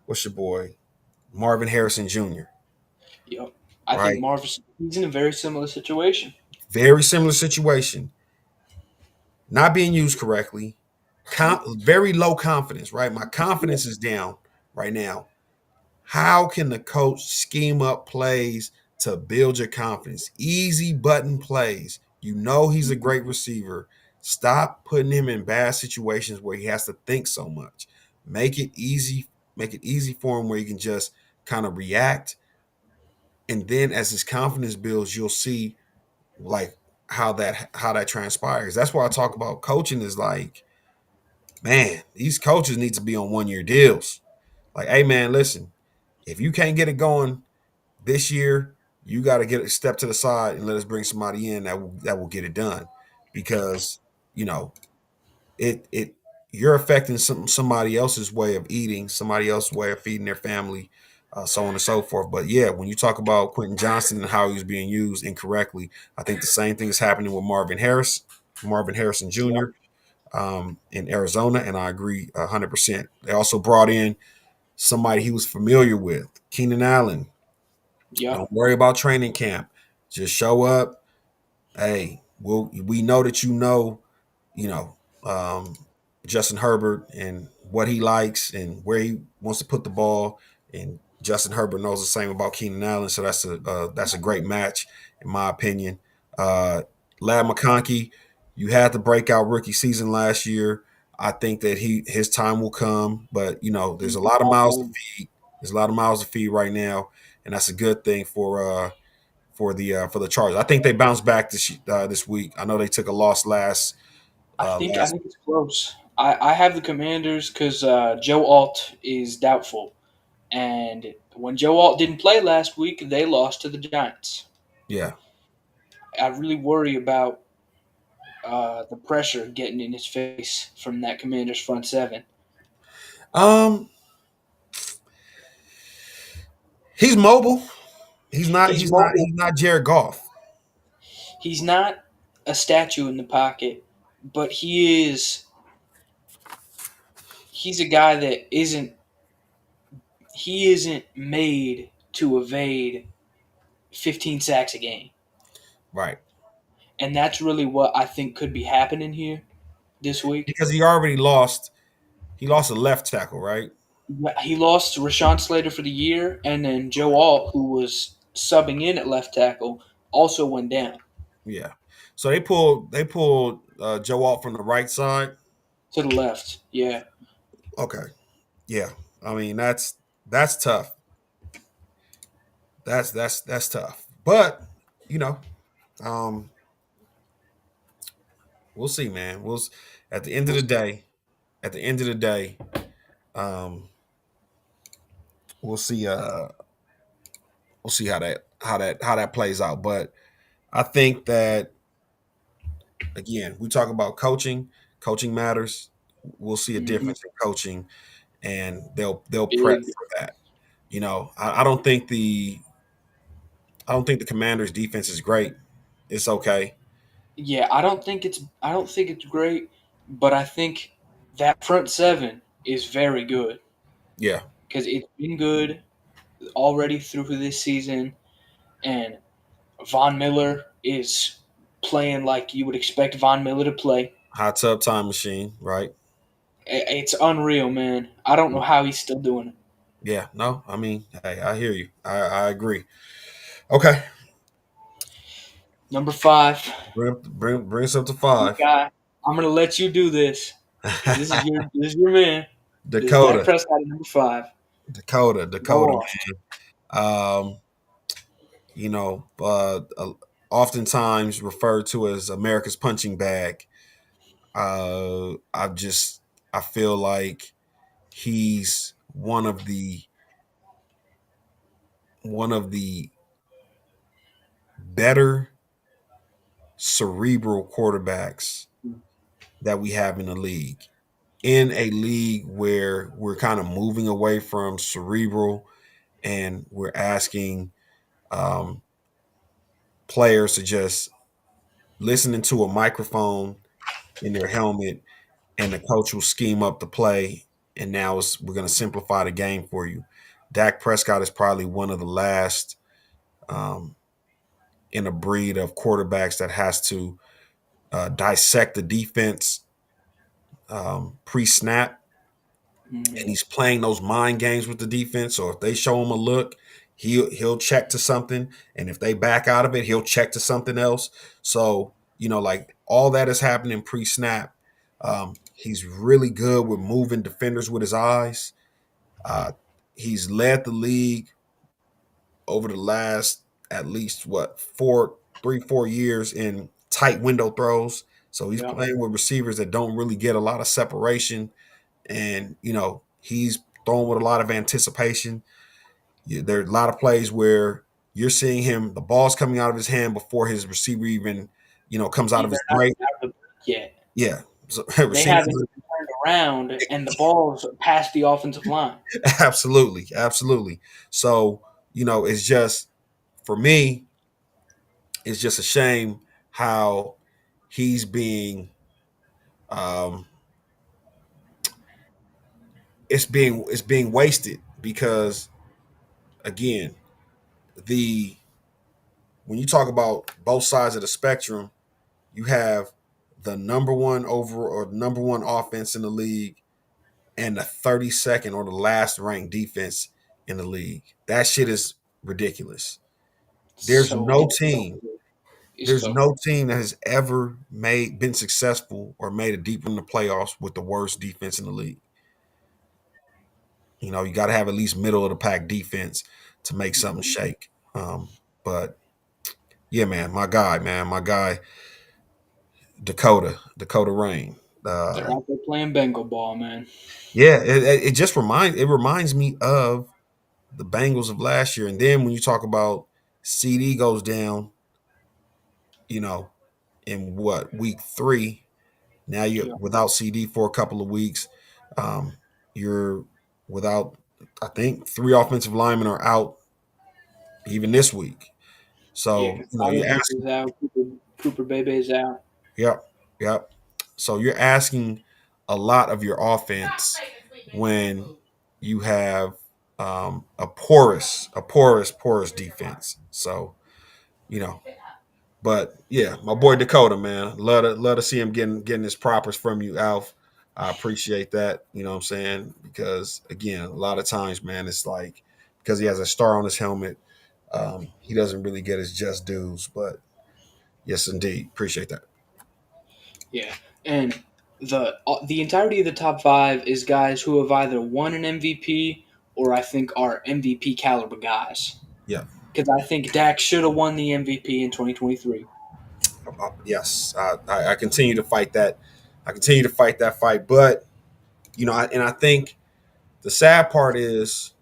what's your boy Marvin Harrison Jr. Yep. I think Right, Marvis he's in a very similar situation. very similar situation, not being used correctly, very low confidence. Right, my Yeah. confidence is down right now. How can the coach scheme up plays to build your confidence? Easy button plays. You know he's a great receiver. Stop putting him in bad situations where he has to think so much. Make it easy. Make it easy for him where he can just kind of react. And then as his confidence builds, you'll see like how that transpires. That's why I talk about coaching is like, man, these coaches need to be on 1 year deals. Like, hey man, listen, if you can't get it going this year, you got to get a step to the side and let us bring somebody in that will get it done, because you know it you're affecting somebody else's way of eating, somebody else's way of feeding their family, so on and so forth. But yeah, when you talk about Quentin Johnston and how he was being used incorrectly, I think the same thing is happening with Marvin Harrison Yep. Jr. In Arizona, and I agree 100%. They also brought in somebody he was familiar with, Keenan Allen. Yep. Don't worry about training camp. Just show up. Hey, we know that you know, um, Justin Herbert and what he likes and where he wants to put the ball. And Justin Herbert knows the same about Keenan Allen, so that's a great match in my opinion. Uh, Lad McConkey, you had the breakout rookie season last year. I think that his time will come, but there's a lot of mouths to feed. There's a lot of mouths to feed right now, and that's a good thing for the Chargers. I think they bounced back this week. I know they took a loss I last. think it's close. I have the Commanders because Joe Alt is doubtful, and When Joe Alt didn't play last week, they lost to the Giants. Yeah. I really worry about the pressure getting in his face from that Commanders front seven. Um, he's mobile. He's not. He's He's not. mobile. He's not Jared Goff. He's not a statue in the pocket, but he is. He's a guy that isn't. He isn't made to evade 15 sacks a game, Right. and that's really what I think could be happening here this week. Because he already lost. He lost a left tackle, right? He lost Rashawn Slater for the year, and then Joe Alt, who was subbing in at left tackle, also went down Yeah. So they pulled Joe Alt from the right side. to the left. Yeah, Okay. Yeah. I mean that's tough. That's tough. But you know, um, we'll see, man. At the end of we'll the see. day, at the end of the day, um, we'll see. We'll see how that plays out. But I think that again, we talk about coaching. Coaching matters. We'll see a Mhm. difference in coaching, and they'll prep Big. for that. I don't think the Commanders' defense is great. It's okay. Yeah, I don't think it's great, but I think that front seven is very good Yeah, because it's been good already through this season, and Von Miller is playing like you would expect Von Miller to play. hot tub time machine, right? It's unreal, man. I don't know how he's still doing it. Yeah, no, I mean, hey, I hear you. I agree. Okay, Number five, bring us up to my 5. guy. I'm gonna let you do this because this is your man. This is Dak Dakota, Prescott at number five. Go Dakota, on. man. You know, oftentimes referred to as America's punching bag. Uh, I just I feel like he's one of the better cerebral quarterbacks that we have in the league. In a league where we're kind of moving away from cerebral and we're asking um, players to just listen into a microphone in their helmet and the coach will scheme up the play. And now we're going to simplify the game for you. Dak Prescott is probably one of the last um, in a breed of quarterbacks that has to dissect the defense pre-snap, and Mhm. he's playing those mind games with the defense. So if they show him a look, he'll check to something, and if they back out of it, he'll check to something else. So like all that is happening pre-snap. He's really good with moving defenders with his eyes. Uh, he's led the league over the last at least 4 years in tight window throws. So he's Yeah. playing with receivers that don't really get a lot of separation, and he's throwing with a lot of anticipation. There are a lot of plays where you're seeing him, the ball's coming out of his hand before his receiver even comes out Yeah, of they're his not break. even out of the break yet. Yeah, so, They receiver, haven't even turned around, and the ball's past the offensive line. absolutely, absolutely. So it's just for me, it's just a shame how he's being um, it's being wasted because again, the when you talk about both sides of the spectrum, you have the number one over or number one offense in the league and the 32nd or the last ranked defense in the league. That shit is ridiculous. There's So no it's so team. good. It's There's so no good. team that has ever been successful or made it deeper in the playoffs with the worst defense in the league. You got to have at least middle of the pack defense to make something Mhm. shake. But yeah, man, my guy, Dakota Rain. They're Uh, out there playing Bengal ball, man. yeah, it just reminds me of the Bengals of last year. And then when you talk about CD goes down, you know, in what week 3, now you're Yeah, without CD for a couple of weeks. You're without, I think, 3 offensive linemen are out even this week. yeah. So, Because Tyler you're Higbee's asking, out, Cooper Bebe's out. yep, yep. So you're asking a lot of your offense when you have porous defense. So, you know, but yeah, my boy Dakota, man, love to see him getting his propers from you, Alf. I appreciate that. You know what I'm saying? Because again, a lot of times, man, it's like because he has a star on his helmet, he doesn't really get his just dues. But yes, indeed, appreciate that. Yeah, and the entirety of the top five is guys who have either won an MVP or I think are MVP caliber guys. Yeah, Because I think Dak should have won the MVP in 2023. yes, I continue to fight that. I continue to fight that fight, but and I think the sad part is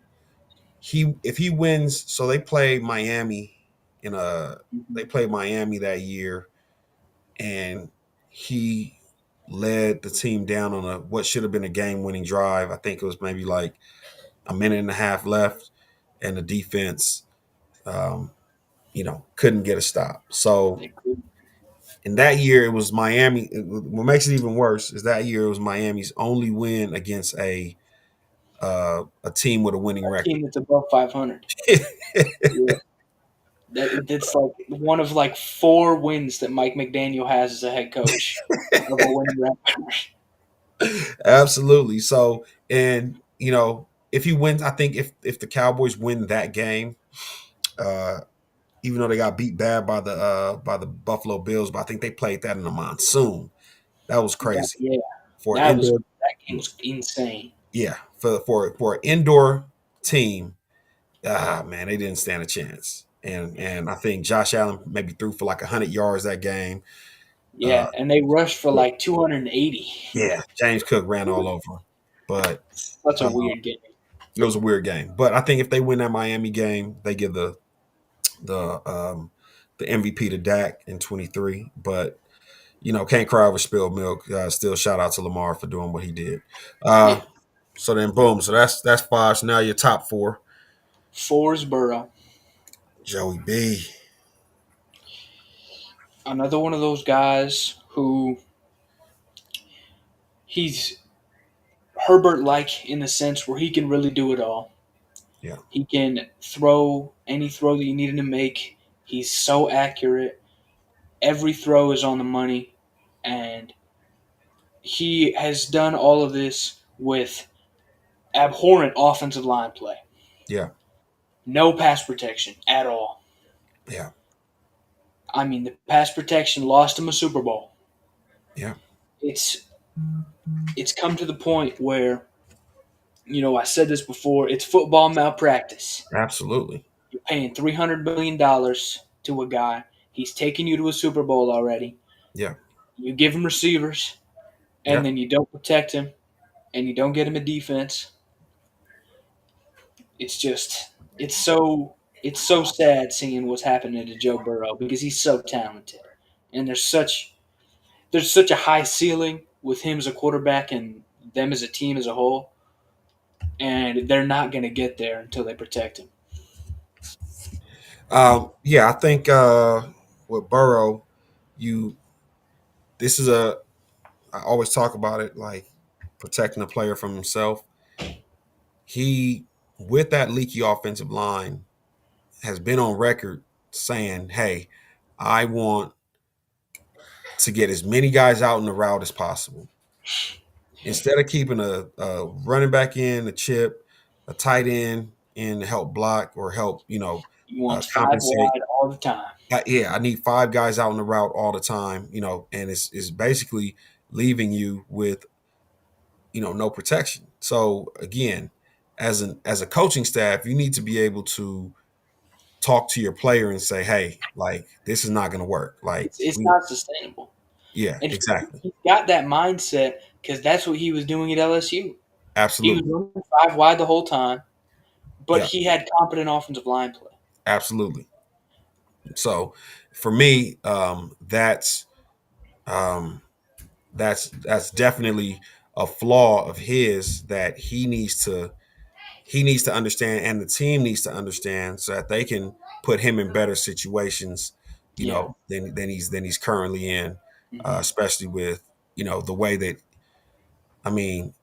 he if he wins. So in a they play Miami that year, and he led the team down on a what should have been a game-winning drive. I think it was maybe like a minute and a half left, and the defense, couldn't get a stop. So They could- in that year, it was Miami. What makes it even worse is that year it was Miami's only win against a team with a winning A record. team that's above 500. Yeah, that's like one of like four wins that Mike McDaniel has as a head coach of a winning record. Absolutely. So, and if he wins, I think if the Cowboys win that game, uh, even though they got beat bad by the Buffalo Bills, but I think they played that in the monsoon. That was crazy Yeah, for an that was indoor. that game was insane. Yeah, for an indoor team. Ah, man, they didn't stand a chance. And I think Josh Allen maybe threw for like 100 yards that game. Uh, Yeah, and they rushed for like 280. yeah, James Cook ran all over him, but Such a uh, weird game. it was a weird game. But I think if they win that Miami game, they give the MVP to Dak in 23. But can't cry over spilled milk. Still, shout out to Lamar for doing what he did. Uh, Yeah, so then, boom. So that's five. So now your top four: Forsboro, Joey B. another one of those guys who he's Herbert like in the sense where he can really do it all. Yeah, He can throw any throw that you need him to make. He's so accurate. Every throw is on the money, and he has done all of this with abhorrent offensive line play. yeah, No pass protection at all. yeah, I mean, the pass protection lost him a Super Bowl. yeah. It's it's come to the point where I said this before. It's football malpractice. Absolutely. You're paying $300 million to a guy. He's taken you to a Super Bowl already. Yeah, You give him receivers, and yeah. then you don't protect him, and you don't get him a defense. It's just it's so sad seeing what's happening to Joe Burrow because he's so talented, and there's such a high ceiling with him as a quarterback and them as a team as a whole, and they're not going to get there until they protect him. Yeah. I think with Burrow, you this is a. I always talk about it like protecting a player from himself. He with that leaky offensive line has been on record saying, "Hey, I want to get as many guys out in the route as possible. Instead of keeping a running back in, a chip, a tight end in to help block or help, He wants five compensate. wide all the time. Yeah, I need 5 guys out in the route all the time, and it's basically leaving you with, no protection. So again, as a coaching staff, you need to be able to talk to your player and say, hey, like this is not going to work. Like It's we, not sustainable, yeah, and exactly, he got that mindset because that's what he was doing at LSU. He was absolutely, running five wide the whole time, but Yeah, he had competent offensive line play. absolutely. So for me, um, that's definitely a flaw of his that he needs to understand, and the team needs to understand, so that they can put him in better situations, Yeah. than he's currently in, Hmm. especially with the way that, I mean,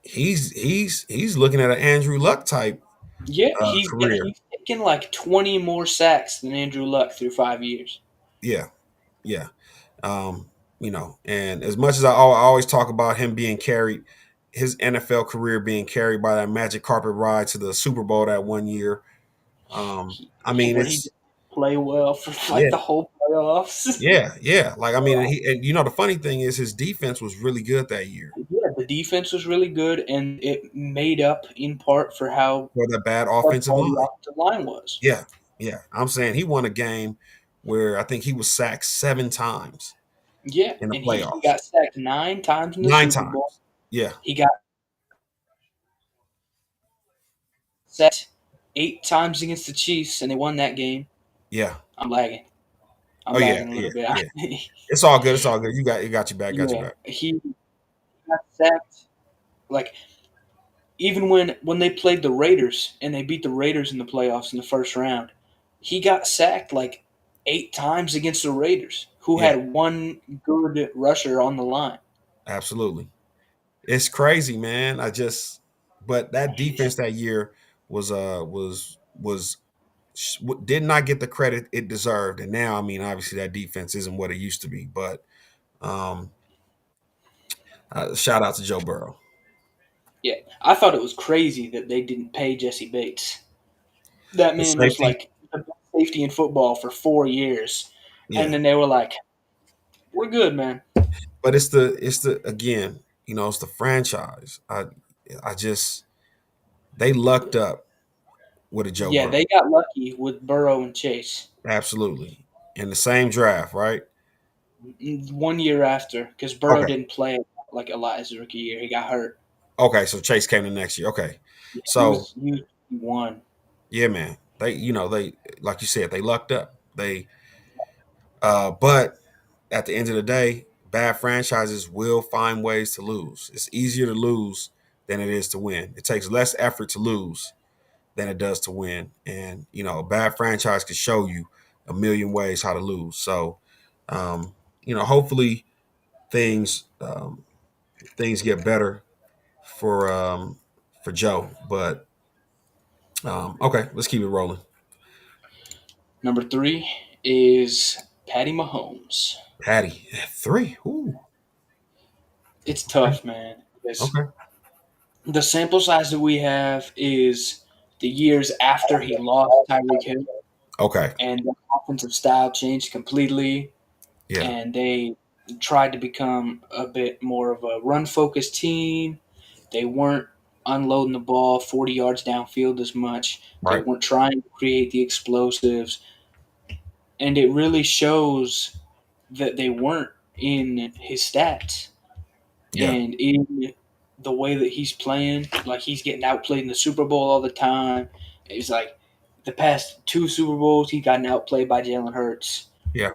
he's looking at an Andrew Luck type Yeah, career. he's taken like 20 more sacks than Andrew Luck through 5 years. Yeah, yeah. Um, and as much as I always talk about him being carried, his NFL career being carried by that magic carpet ride to the Super Bowl that one year. I Yeah, mean, where he it's didn't play well for like yeah, the whole playoffs. yeah. Like, I mean, and the funny thing is his defense was really good that year Yeah, the defense was really good, and it made up in part for how for the bad subpar offensive the line. offensive line was. Yeah, yeah. I'm saying he won a game where I think he was sacked 7 times Yeah, in the and he playoffs. got sacked 9 times in the Nine Super Bowl. times. Yeah, He got sacked 8 times against the Chiefs, and they won that game. yeah. I'm lagging. I'm Oh yeah, lagging a yeah, little bit. yeah. It's all good. It's all good. It got you back. Got you Yeah, back. he got sacked. Like even when they played the Raiders and they beat the Raiders in the playoffs in the first round, he got sacked like 8 times against the Raiders, who Yeah, had one good rusher on the line. absolutely. It's crazy, man. But that defense that year was did not get the credit it deserved, and now, I mean, obviously that defense isn't what it used to be. But um, shout out to Joe Burrow, Yeah, I thought it was crazy that they didn't pay Jesse Bates. That the man was safety. like the best safety in football for 4 years, and Yeah, then they were like, "We're good, man." but it's the again, it's the franchise. I just they lucked up with a Joe Yeah, Burrow. they got lucky with Burrow and Chase. Absolutely, in the same draft, right? 1 year after, because Burrow Okay, didn't play like a lot his rookie year. He got hurt. okay. So Chase came the next year. Okay, Yeah, so he was one. yeah, man. They like you said, they lucked up. But at the end of the day, bad franchises will find ways to lose. It's easier to lose than it is to win. It takes less effort to lose than it does to win. And a bad franchise can show you a million ways how to lose. So, hopefully things things get better for Joe. But okay, let's keep it rolling. Number three is Patty Mahomes. Patty, 3. Ooh, It's tough, man. Because okay, the sample size that we have is the years after he lost Tyreek Hill, okay, and the offensive style changed completely, yeah, and they tried to become a bit more of a run focused team. They weren't unloading the ball 40 yards downfield as much. They right, weren't trying to create the explosives. And it really shows that they weren't in his stats yeah. and in the way that he's playing. Like he's getting outplayed in the Super Bowl all the time. It's like the past two Super Bowls, he gotten outplayed by Jalen Hurts. Yeah.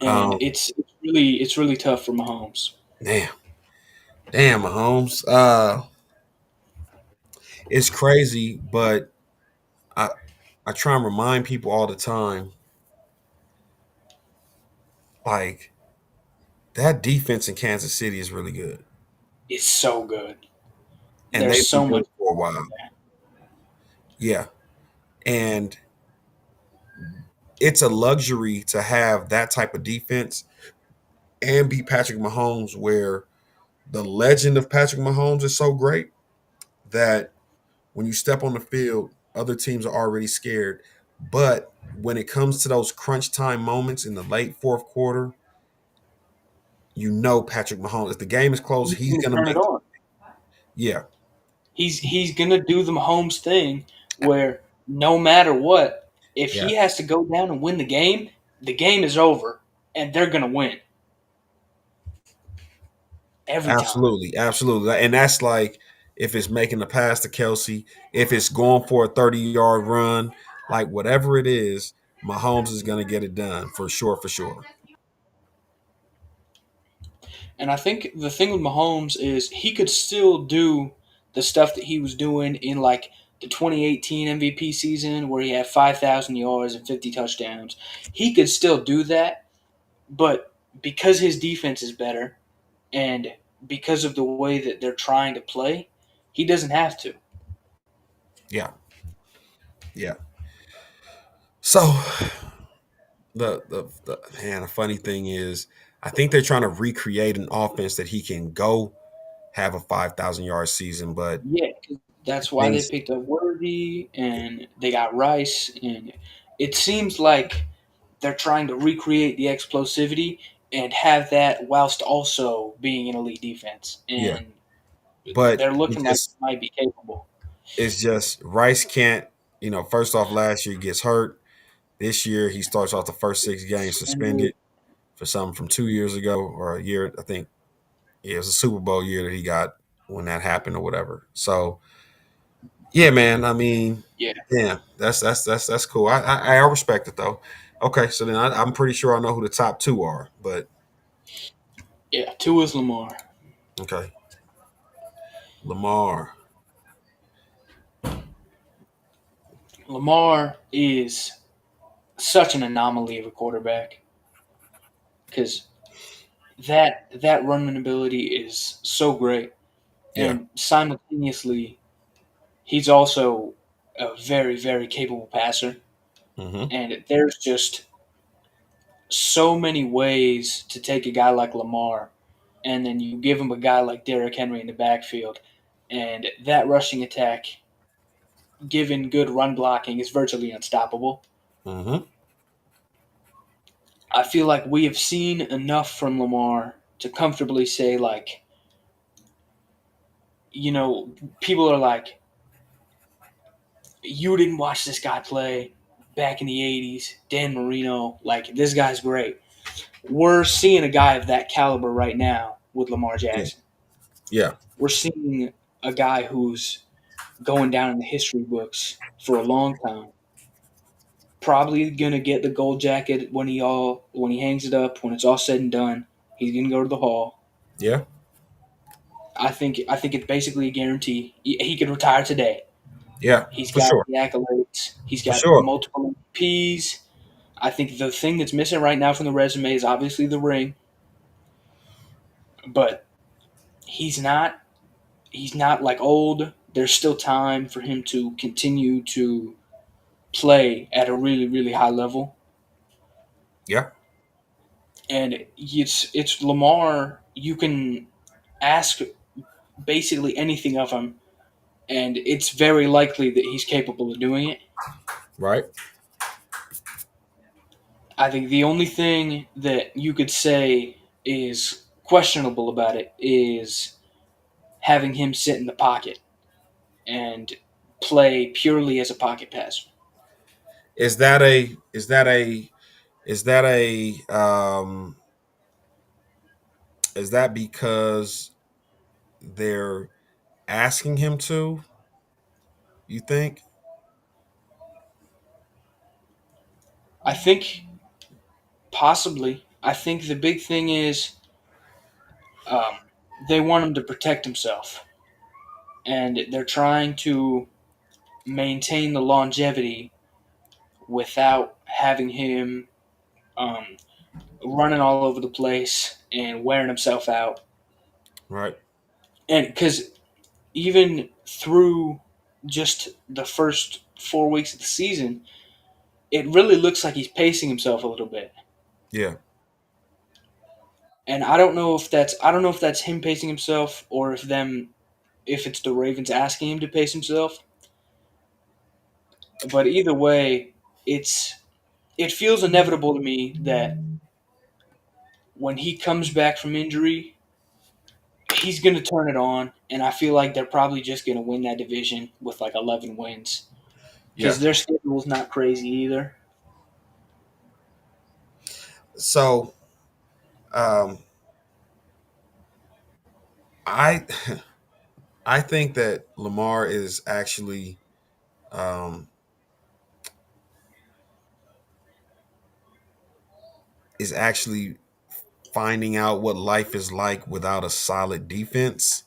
And Um, it's really tough for Mahomes. damn, damn, Mahomes. It's crazy, but I I try and remind people all the time, like, that defense in Kansas City is really good, It's so good. and There's they've been so good much for a while. Yeah, and it's a luxury to have that type of defense and be Patrick Mahomes, where the legend of Patrick Mahomes is so great that when you step on the field, other teams are already scared. But when it comes to those crunch time moments in the late fourth quarter, Patrick Mahomes. If the game is close, he's he's gonna gonna turn it make. on. Yeah, He's gonna do the Mahomes thing where no matter what, if yeah, he has to go down and win the game is over and they're gonna win every time. absolutely, absolutely. And that's like, if it's making the pass to Kelsey, if it's going for a 30-yard run, like whatever it is, Mahomes is going to get it done for sure, for sure. And I think the thing with Mahomes is he could still do the stuff that he was doing in like the 2018 MVP season where he had 5,000 yards and 50 touchdowns. He could still do that, but because his defense is better and because of the way that they're trying to play, he doesn't have to. Yeah, yeah. So the man, the funny thing is, I think they're trying to recreate an offense that he can go have a 5,000-yard season, but Yeah, 'cause that's why they things, picked up Worthy and they got Rice, and it seems like they're trying to recreate the explosivity and have that whilst also being an elite defense, yeah, and but they're looking like they might be capable. it's just Rice can't. First off, last year he gets hurt. This year he starts off the first 6 games Suspended. suspended for something from 2 years ago or a year. I think it was a Super Bowl year that he got when that happened or whatever. So yeah, man. I mean, Yeah, yeah, that's cool. I respect it though. Okay, so then I'm pretty sure I know who the top two are, but yeah. Two is Lamar. okay, Lamar. Lamar is such an anomaly of a quarterback because that running ability is so great, Yeah. and simultaneously he's also a very very capable passer. Mm-hmm. And there's just so many ways to take a guy like Lamar, and then you give him a guy like Derrick Henry in the backfield, and that rushing attack, given good run blocking, is virtually unstoppable. Mm-hmm. I feel like we have seen enough from Lamar to comfortably say, like, people are like, you didn't watch this guy play back in the 80s, Dan Marino, like, this guy's great. We're seeing a guy of that caliber right now with Lamar Yeah. Jackson. Yeah. We're seeing a guy who's going down in the history books for a long time. Probably gonna get the gold jacket when he hangs it up when it's all said and done. He's gonna go to the hall. Yeah. I think it's basically a guarantee. He could retire today. Yeah. He's For got sure. the accolades. He's For got sure. multiple MVPs. I think the thing that's missing right now from the resume is obviously the ring, but he's not he's not like old. There's still time for him to continue to play at a really really high level. Yeah. And it's Lamar. You can ask basically anything of him, and it's very likely that he's capable of doing it. Right. I think the only thing that you could say is questionable about it is having him sit in the pocket and play purely as a pocket passer. Is that a is that a is that a is that because they're asking him to, you think? I think possibly. I think the big thing is um, they want him to protect himself, and they're trying to maintain the longevity without having him um, running all over the place and wearing himself out. Right. And because even through just the first 4 weeks of the season, it really looks like he's pacing himself a little bit. Yeah. And I don't know if that's him pacing himself or if it's the Ravens asking him to pace himself. But either way, it feels inevitable to me that when he comes back from injury, he's going to turn it on, and I feel like they're probably just going to win that division with like 11 wins Yeah. because their schedule's not crazy either. So um I I think that Lamar um, is actually finding out what life is like without a solid defense.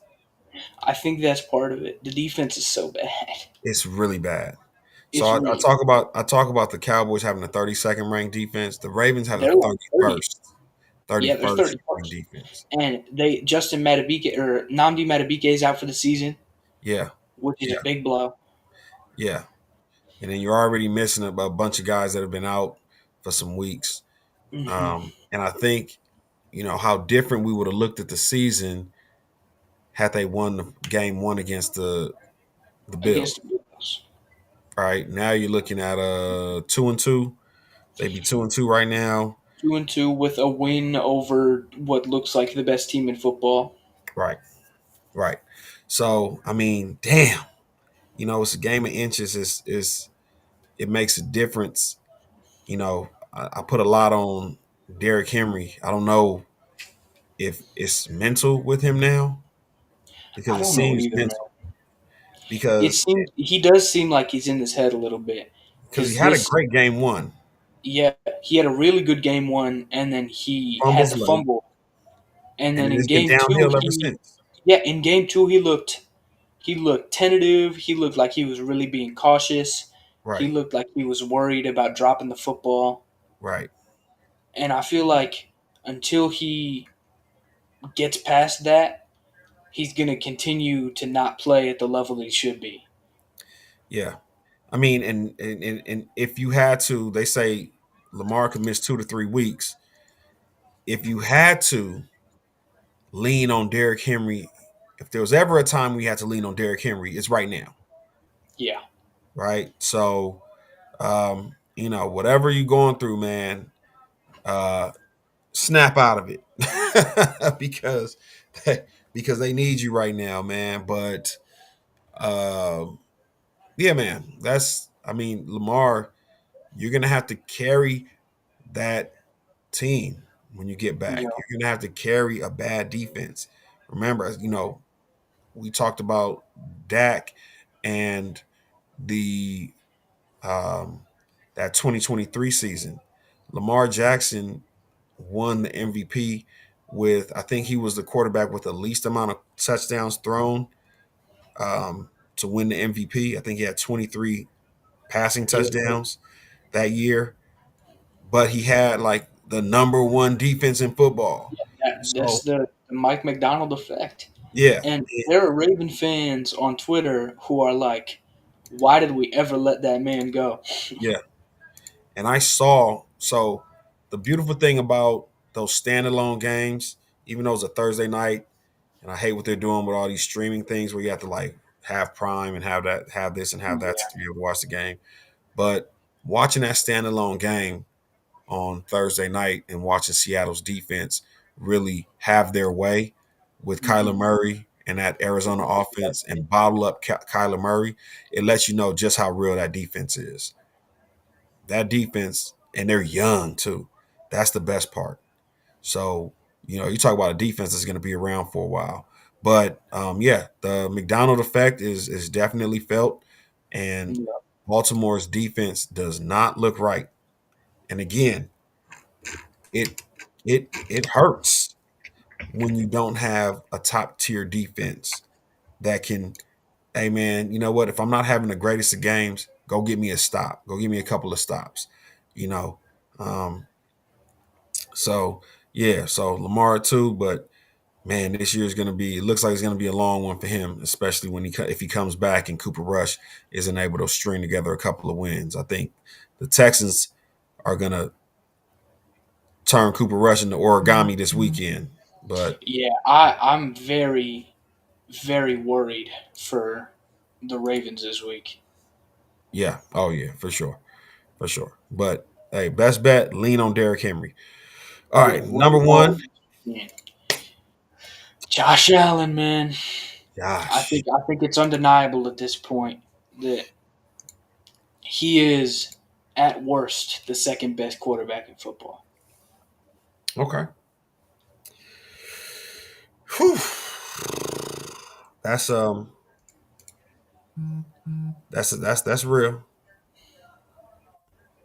I think that's part of it. The defense is so bad. It's really bad. So It's I really talk about the Cowboys having a 32nd ranked defense. The Ravens had a they're like 30. 31st Yeah, they're ranked 31st. defense. And they Justin Matabike or Namdi Matabike is out for the season, Yeah, which is a yeah, big blow. yeah. And then you're already missing a bunch of guys that have been out for some weeks. Hmm. And I think, how different we would have looked at the season had they won the game one against the Bills. Against the Bills. All right. Now you're looking at 2-2. They'd be 2-2 right now. 2-2 with a win over what looks like the best team in football. Right. Right. So I mean, damn. It's a game of inches. Is It makes a difference. I put a lot on Derrick Henry. I don't know if it's mental with him now because I it don't know seems either, man. mental It because seems he does seem like he's in his head a little bit he because had a this, great game one, yeah, he had a really good game one, and then he had fumbles the late, fumble, and and then then in it's been game two downhill ever he, since. yeah, in game two he looked tentative. He looked like he was really being cautious. He Right, looked like he was worried about dropping the football, right, and I feel like until he gets past that, he's gonna continue to not play at the level that he should be. yeah. I mean, and if you had to, they say Lamar could miss 2 to 3 weeks. If you had to lean on Derrick Henry, if there was ever a time we had to lean on Derrick Henry, it's right now, Yeah, right? So, whatever you're going through, man, uh, snap out of it because because they need you right now, man. But yeah, man, I mean, Lamar, you're gonna have to carry that team when you get back. yeah, You're gonna have to carry a bad defense. Remember, we talked about Dak and the um, that 2023 season. Lamar Jackson won the MVP with, I think he was the quarterback with the least amount of touchdowns thrown to win the MVP. I think he had 23 passing yeah. touchdowns that year, but he had like the number one defense in football. That's So the Mike McDonald effect. yeah, And there are Raven fans on Twitter who are like, "Why did we ever let that man go?" yeah. And I saw, so the beautiful thing about those standalone games, even though it's a Thursday night, and I hate what they're doing with all these streaming things where you have to like have Prime and have this and have that Yeah, to be able to watch the game. But watching that standalone game on Thursday night and watching Seattle's defense really have their way with Kyler hmm, Murray and that Arizona offense and bottle up Kyler Murray, it lets you know just how real that defense is. That defense, and they're young too. That's the best part. So, you talk about a defense that's going to be around for a while. But yeah, the McDonald effect is definitely felt, and yeah, Baltimore's defense does not look right. And again, it it hurts when you don't have a top tier defense that can, hey man, you know what? If I'm not having the greatest of games, go get me a stop. Go give me a couple of stops. You know, um, so yeah, so Lamar too, but man, this year is going to be. It looks like it's going to be a long one for him, especially when if he comes back and Cooper Rush isn't able to string together a couple of wins. I think the Texans are going to turn Cooper Rush into origami this weekend. But yeah. I'm very, very worried for the Ravens this week. yeah, oh yeah, for sure, for sure. But hey, best bet, lean on Derrick Henry. All Yeah, right, number run the ball. one, Man. Josh Allen, man. I Josh. think I think it's undeniable at this point that he is at worst the second best quarterback in football. Okay. Whew. That's that's real.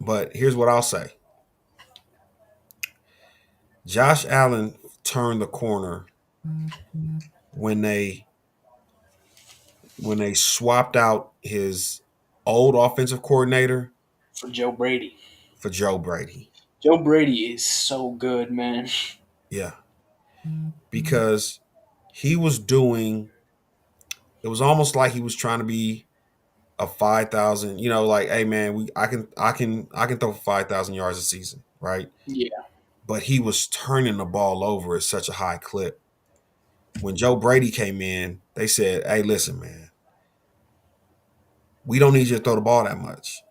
But here's what I'll say: Josh Allen turned the corner when they swapped out his old offensive coordinator For Joe Brady. for Joe Brady. Joe Brady is so good, man. Yeah, because he was doing. It was almost like he was trying to be a 5,000. You know, like, hey man, I can throw for 5,000 yards a season, right? Yeah, But he was turning the ball over at such a high clip. When Joe Brady came in, they said, "Hey, listen, man, we don't need you to throw the ball that much."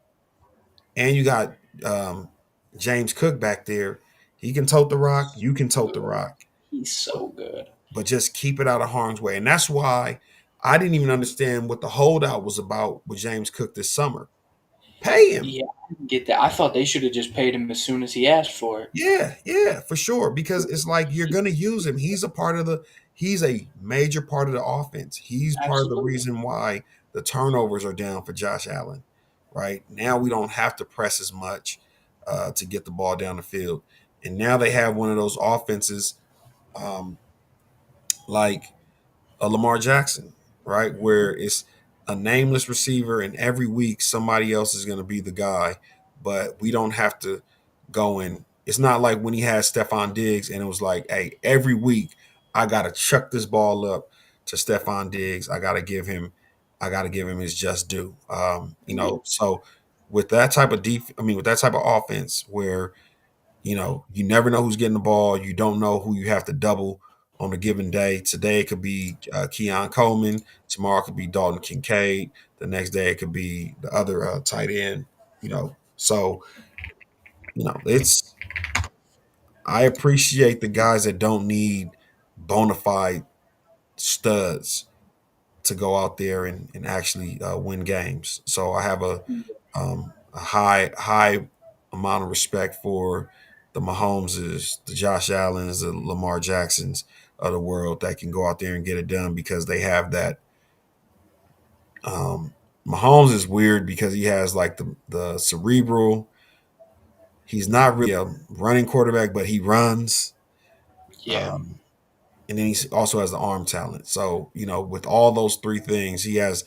And you got um, James Cook back there. He can tote the rock. You can tote the rock, he's so good. but just keep it out of harm's way. And that's why I didn't even understand what the holdout was about with James Cook this summer. Pay him. Yeah, I didn't get that. I thought they should have just paid him as soon as he asked for it. Yeah, yeah, for sure. Because it's like you're gonna use him. He's a major part of the offense. He's part of the Absolutely. reason why the turnovers are down for Josh Allen. Right? Now we don't have to press as much to get the ball down the field. And now they have one of those offenses um, like a Lamar Jackson, right? Where it's a nameless receiver, and every week somebody else is going to be the guy, but we don't have to go in. It's not like when he had Stephon Diggs and it was like, hey, every week I got to chuck this ball up to Stephon Diggs. I got to give him his just due. Yeah. So with that type of with that type of offense where you never know who's getting the ball. You don't know who you have to double on a given day. Today it could be Keon Coleman. Tomorrow it could be Dalton Kincaid. The next day it could be the other tight end. So it's I appreciate the guys that don't need bona fide studs to go out there and actually win games. So I have a high amount of respect for the Mahomeses, the Josh Allens, the Lamar Jacksons of the world that can go out there and get it done because they have that. Um, Mahomes is weird because he has like the cerebral. He's not really a running quarterback, but he runs. Yeah. Um, and then he also has the arm talent. So with all those three things, he's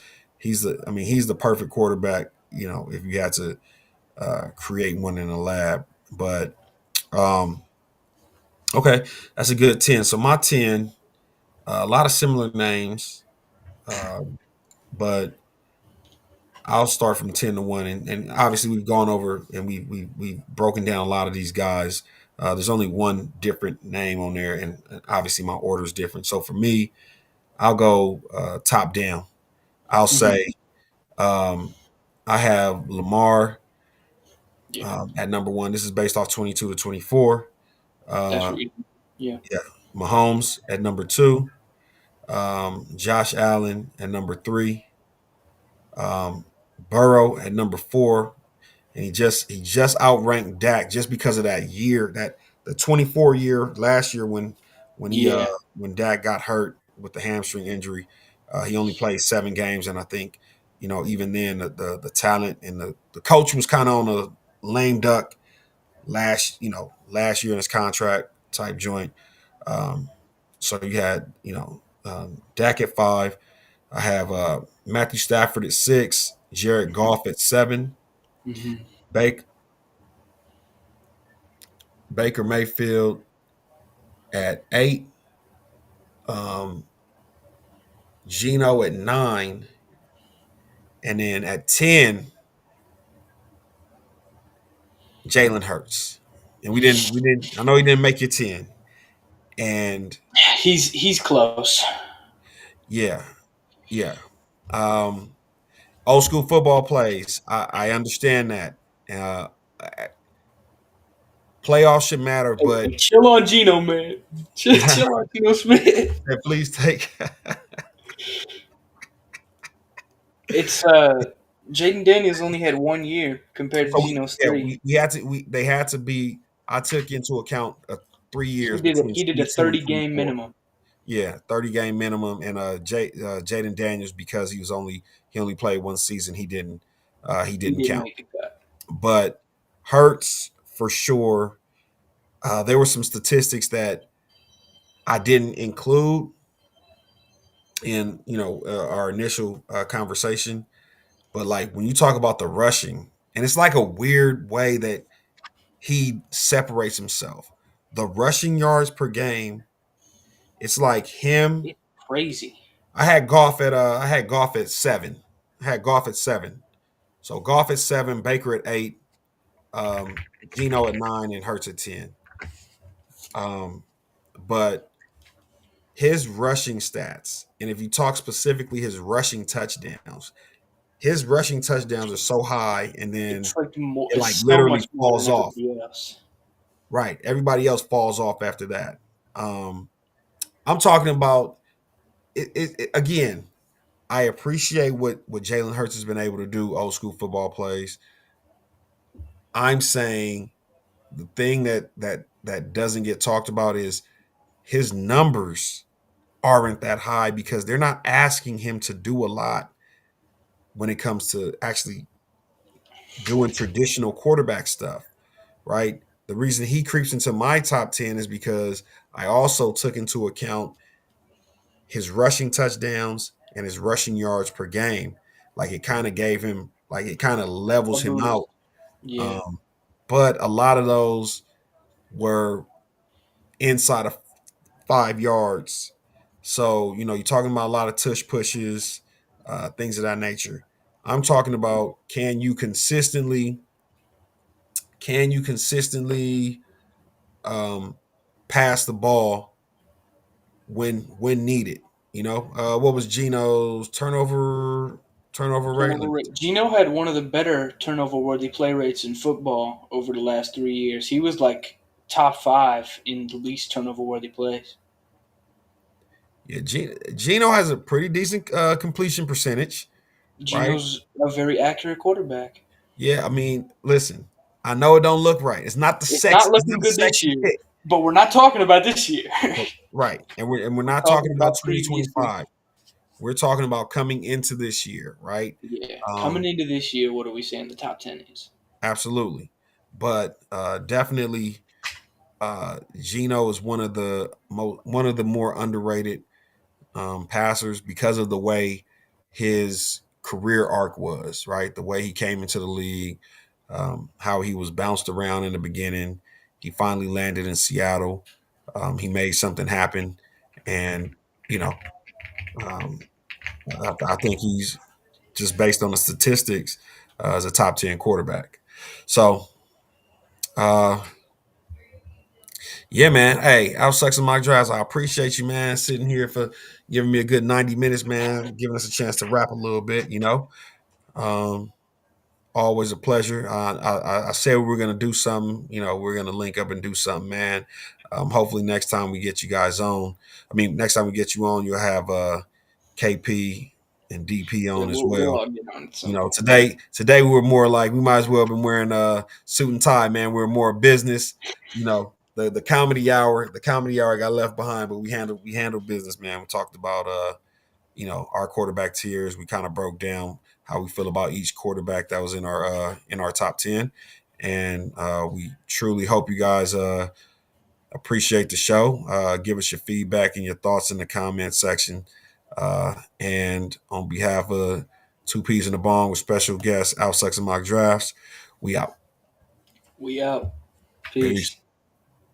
the perfect quarterback. If you had to create one in a lab. But um, okay, that's a good 10. So my 10, a lot of similar names, uh, but I'll start from 10 to 1. And obviously, we've gone over and we've broken down a lot of these guys. There's only one different name on there, and obviously, my order is different. So for me, I'll go top down. I'll Hmm. say um, I have Lamar Yeah. at number one. This is based off 22 to 24. That's Uh, real. Yeah. yeah, Mahomes at number two. Josh Allen at number three. Um, Burrow at number four, and he just outranked Dak just because of that year, that the 24 year last year when he Yeah. when Dak got hurt with the hamstring injury. He only played 7 games, and I think even then the talent and the coach was kind of on a lame duck last year in his contract type joint. Um, so you had Dak at 5. I have Matthew Stafford at 6, Jared Goff at 7, Hmm. Baker Baker Mayfield at 8, um, Gino at 9, and then at 10, Jalen Hurts. And we didn't. I know he didn't make your 10, and He's close. yeah, yeah. Um, Old school football plays. I understand that. Uh, Playoffs should matter, but Hey, chill on Gino, man. Chill on Gino Smith. please take. It's Jaden Daniels only had 1 year compared to So Gino's yeah, three. we had to. They had to be. I took into account 3 years between He did a 22 and 30 game 24. minimum. Yeah, 30 game minimum, and Jaden Daniels, because he only played one season. He He didn't didn't count. make the cut. But Hurts for sure. There were some statistics that I didn't include in our initial conversation, but like when you talk about the rushing, and it's like a weird way that he separates himself. The rushing yards per game, it's like him. It's crazy. I had golf at 7. I had golf at 7. So golf at 7, Baker at 8, Gino at 9, and Hurts at 10. Um, but his rushing stats, and if you talk specifically his rushing touchdowns are so high, and then It's like more. it It's like so literally much more falls than off. everybody else. Right. Everybody else falls off after that. Um, I'm talking about again. I appreciate what Jalen Hurts has been able to do. Old school football plays. I'm saying the thing that doesn't get talked about is his numbers aren't that high because they're not asking him to do a lot when it comes to actually doing traditional quarterback stuff, right? The reason he creeps into my top 10 is because I also took into account his rushing touchdowns and his rushing yards per game. Like it kind of gave him, like it kind of A levels him boost. out. Yeah. Um, but a lot of those were inside of 5 yards. So, you're talking about a lot of tush pushes, things of that nature. I'm talking about can you consistently um, pass the ball when needed? What was Gino's turnover rate? Turnover rate. Gino had one of the better turnover worthy play rates in football over the last 3 years. He was like top five in the least turnover worthy plays. Yeah, Gino has a pretty decent completion percentage, right? Gino's a very accurate quarterback. Yeah, I mean, listen, I know it don't look right. It's not It's not looking a good this sexy year, pick. but we're not talking about this year. Right. And we're We're not talking talking about about previous years. 2025. We're talking about coming into this year, right? Yeah. Coming Um, into this year, what are we saying the top 10 is? absolutely. But definitely Gino is one of the more underrated passers because of the way his career arc was, right? The way he came into the league, how he was bounced around in the beginning. He finally landed in Seattle. He made something happen, and you know, um, I think he's just based on the statistics as a top 10 quarterback. So, uh, yeah, man. Hey, Outsucks my drafts. I appreciate you, man, sitting here for giving me a good 90 minutes, man, giving us a chance to rap a little bit. Um, always a pleasure. I said we were going to do something, we're going to link up and do something, man. Hopefully next time we get you guys on, next time we get you on, you'll have KP and DP Yeah, on as we'll well. all get on at some point. Today we were more like we might as well have been wearing a suit and tie, man. We're more business, the comedy hour got left behind, but we handled business, man. We talked about our quarterback tiers. We kind of broke down how we feel about each quarterback that was in our top 10, and we truly hope you guys appreciate the show. Give us your feedback and your thoughts in the comment section. And on behalf of Two Peas in the Bong with special guest Outsucks and Mock Drafts, we out. We out. Peace. Peace.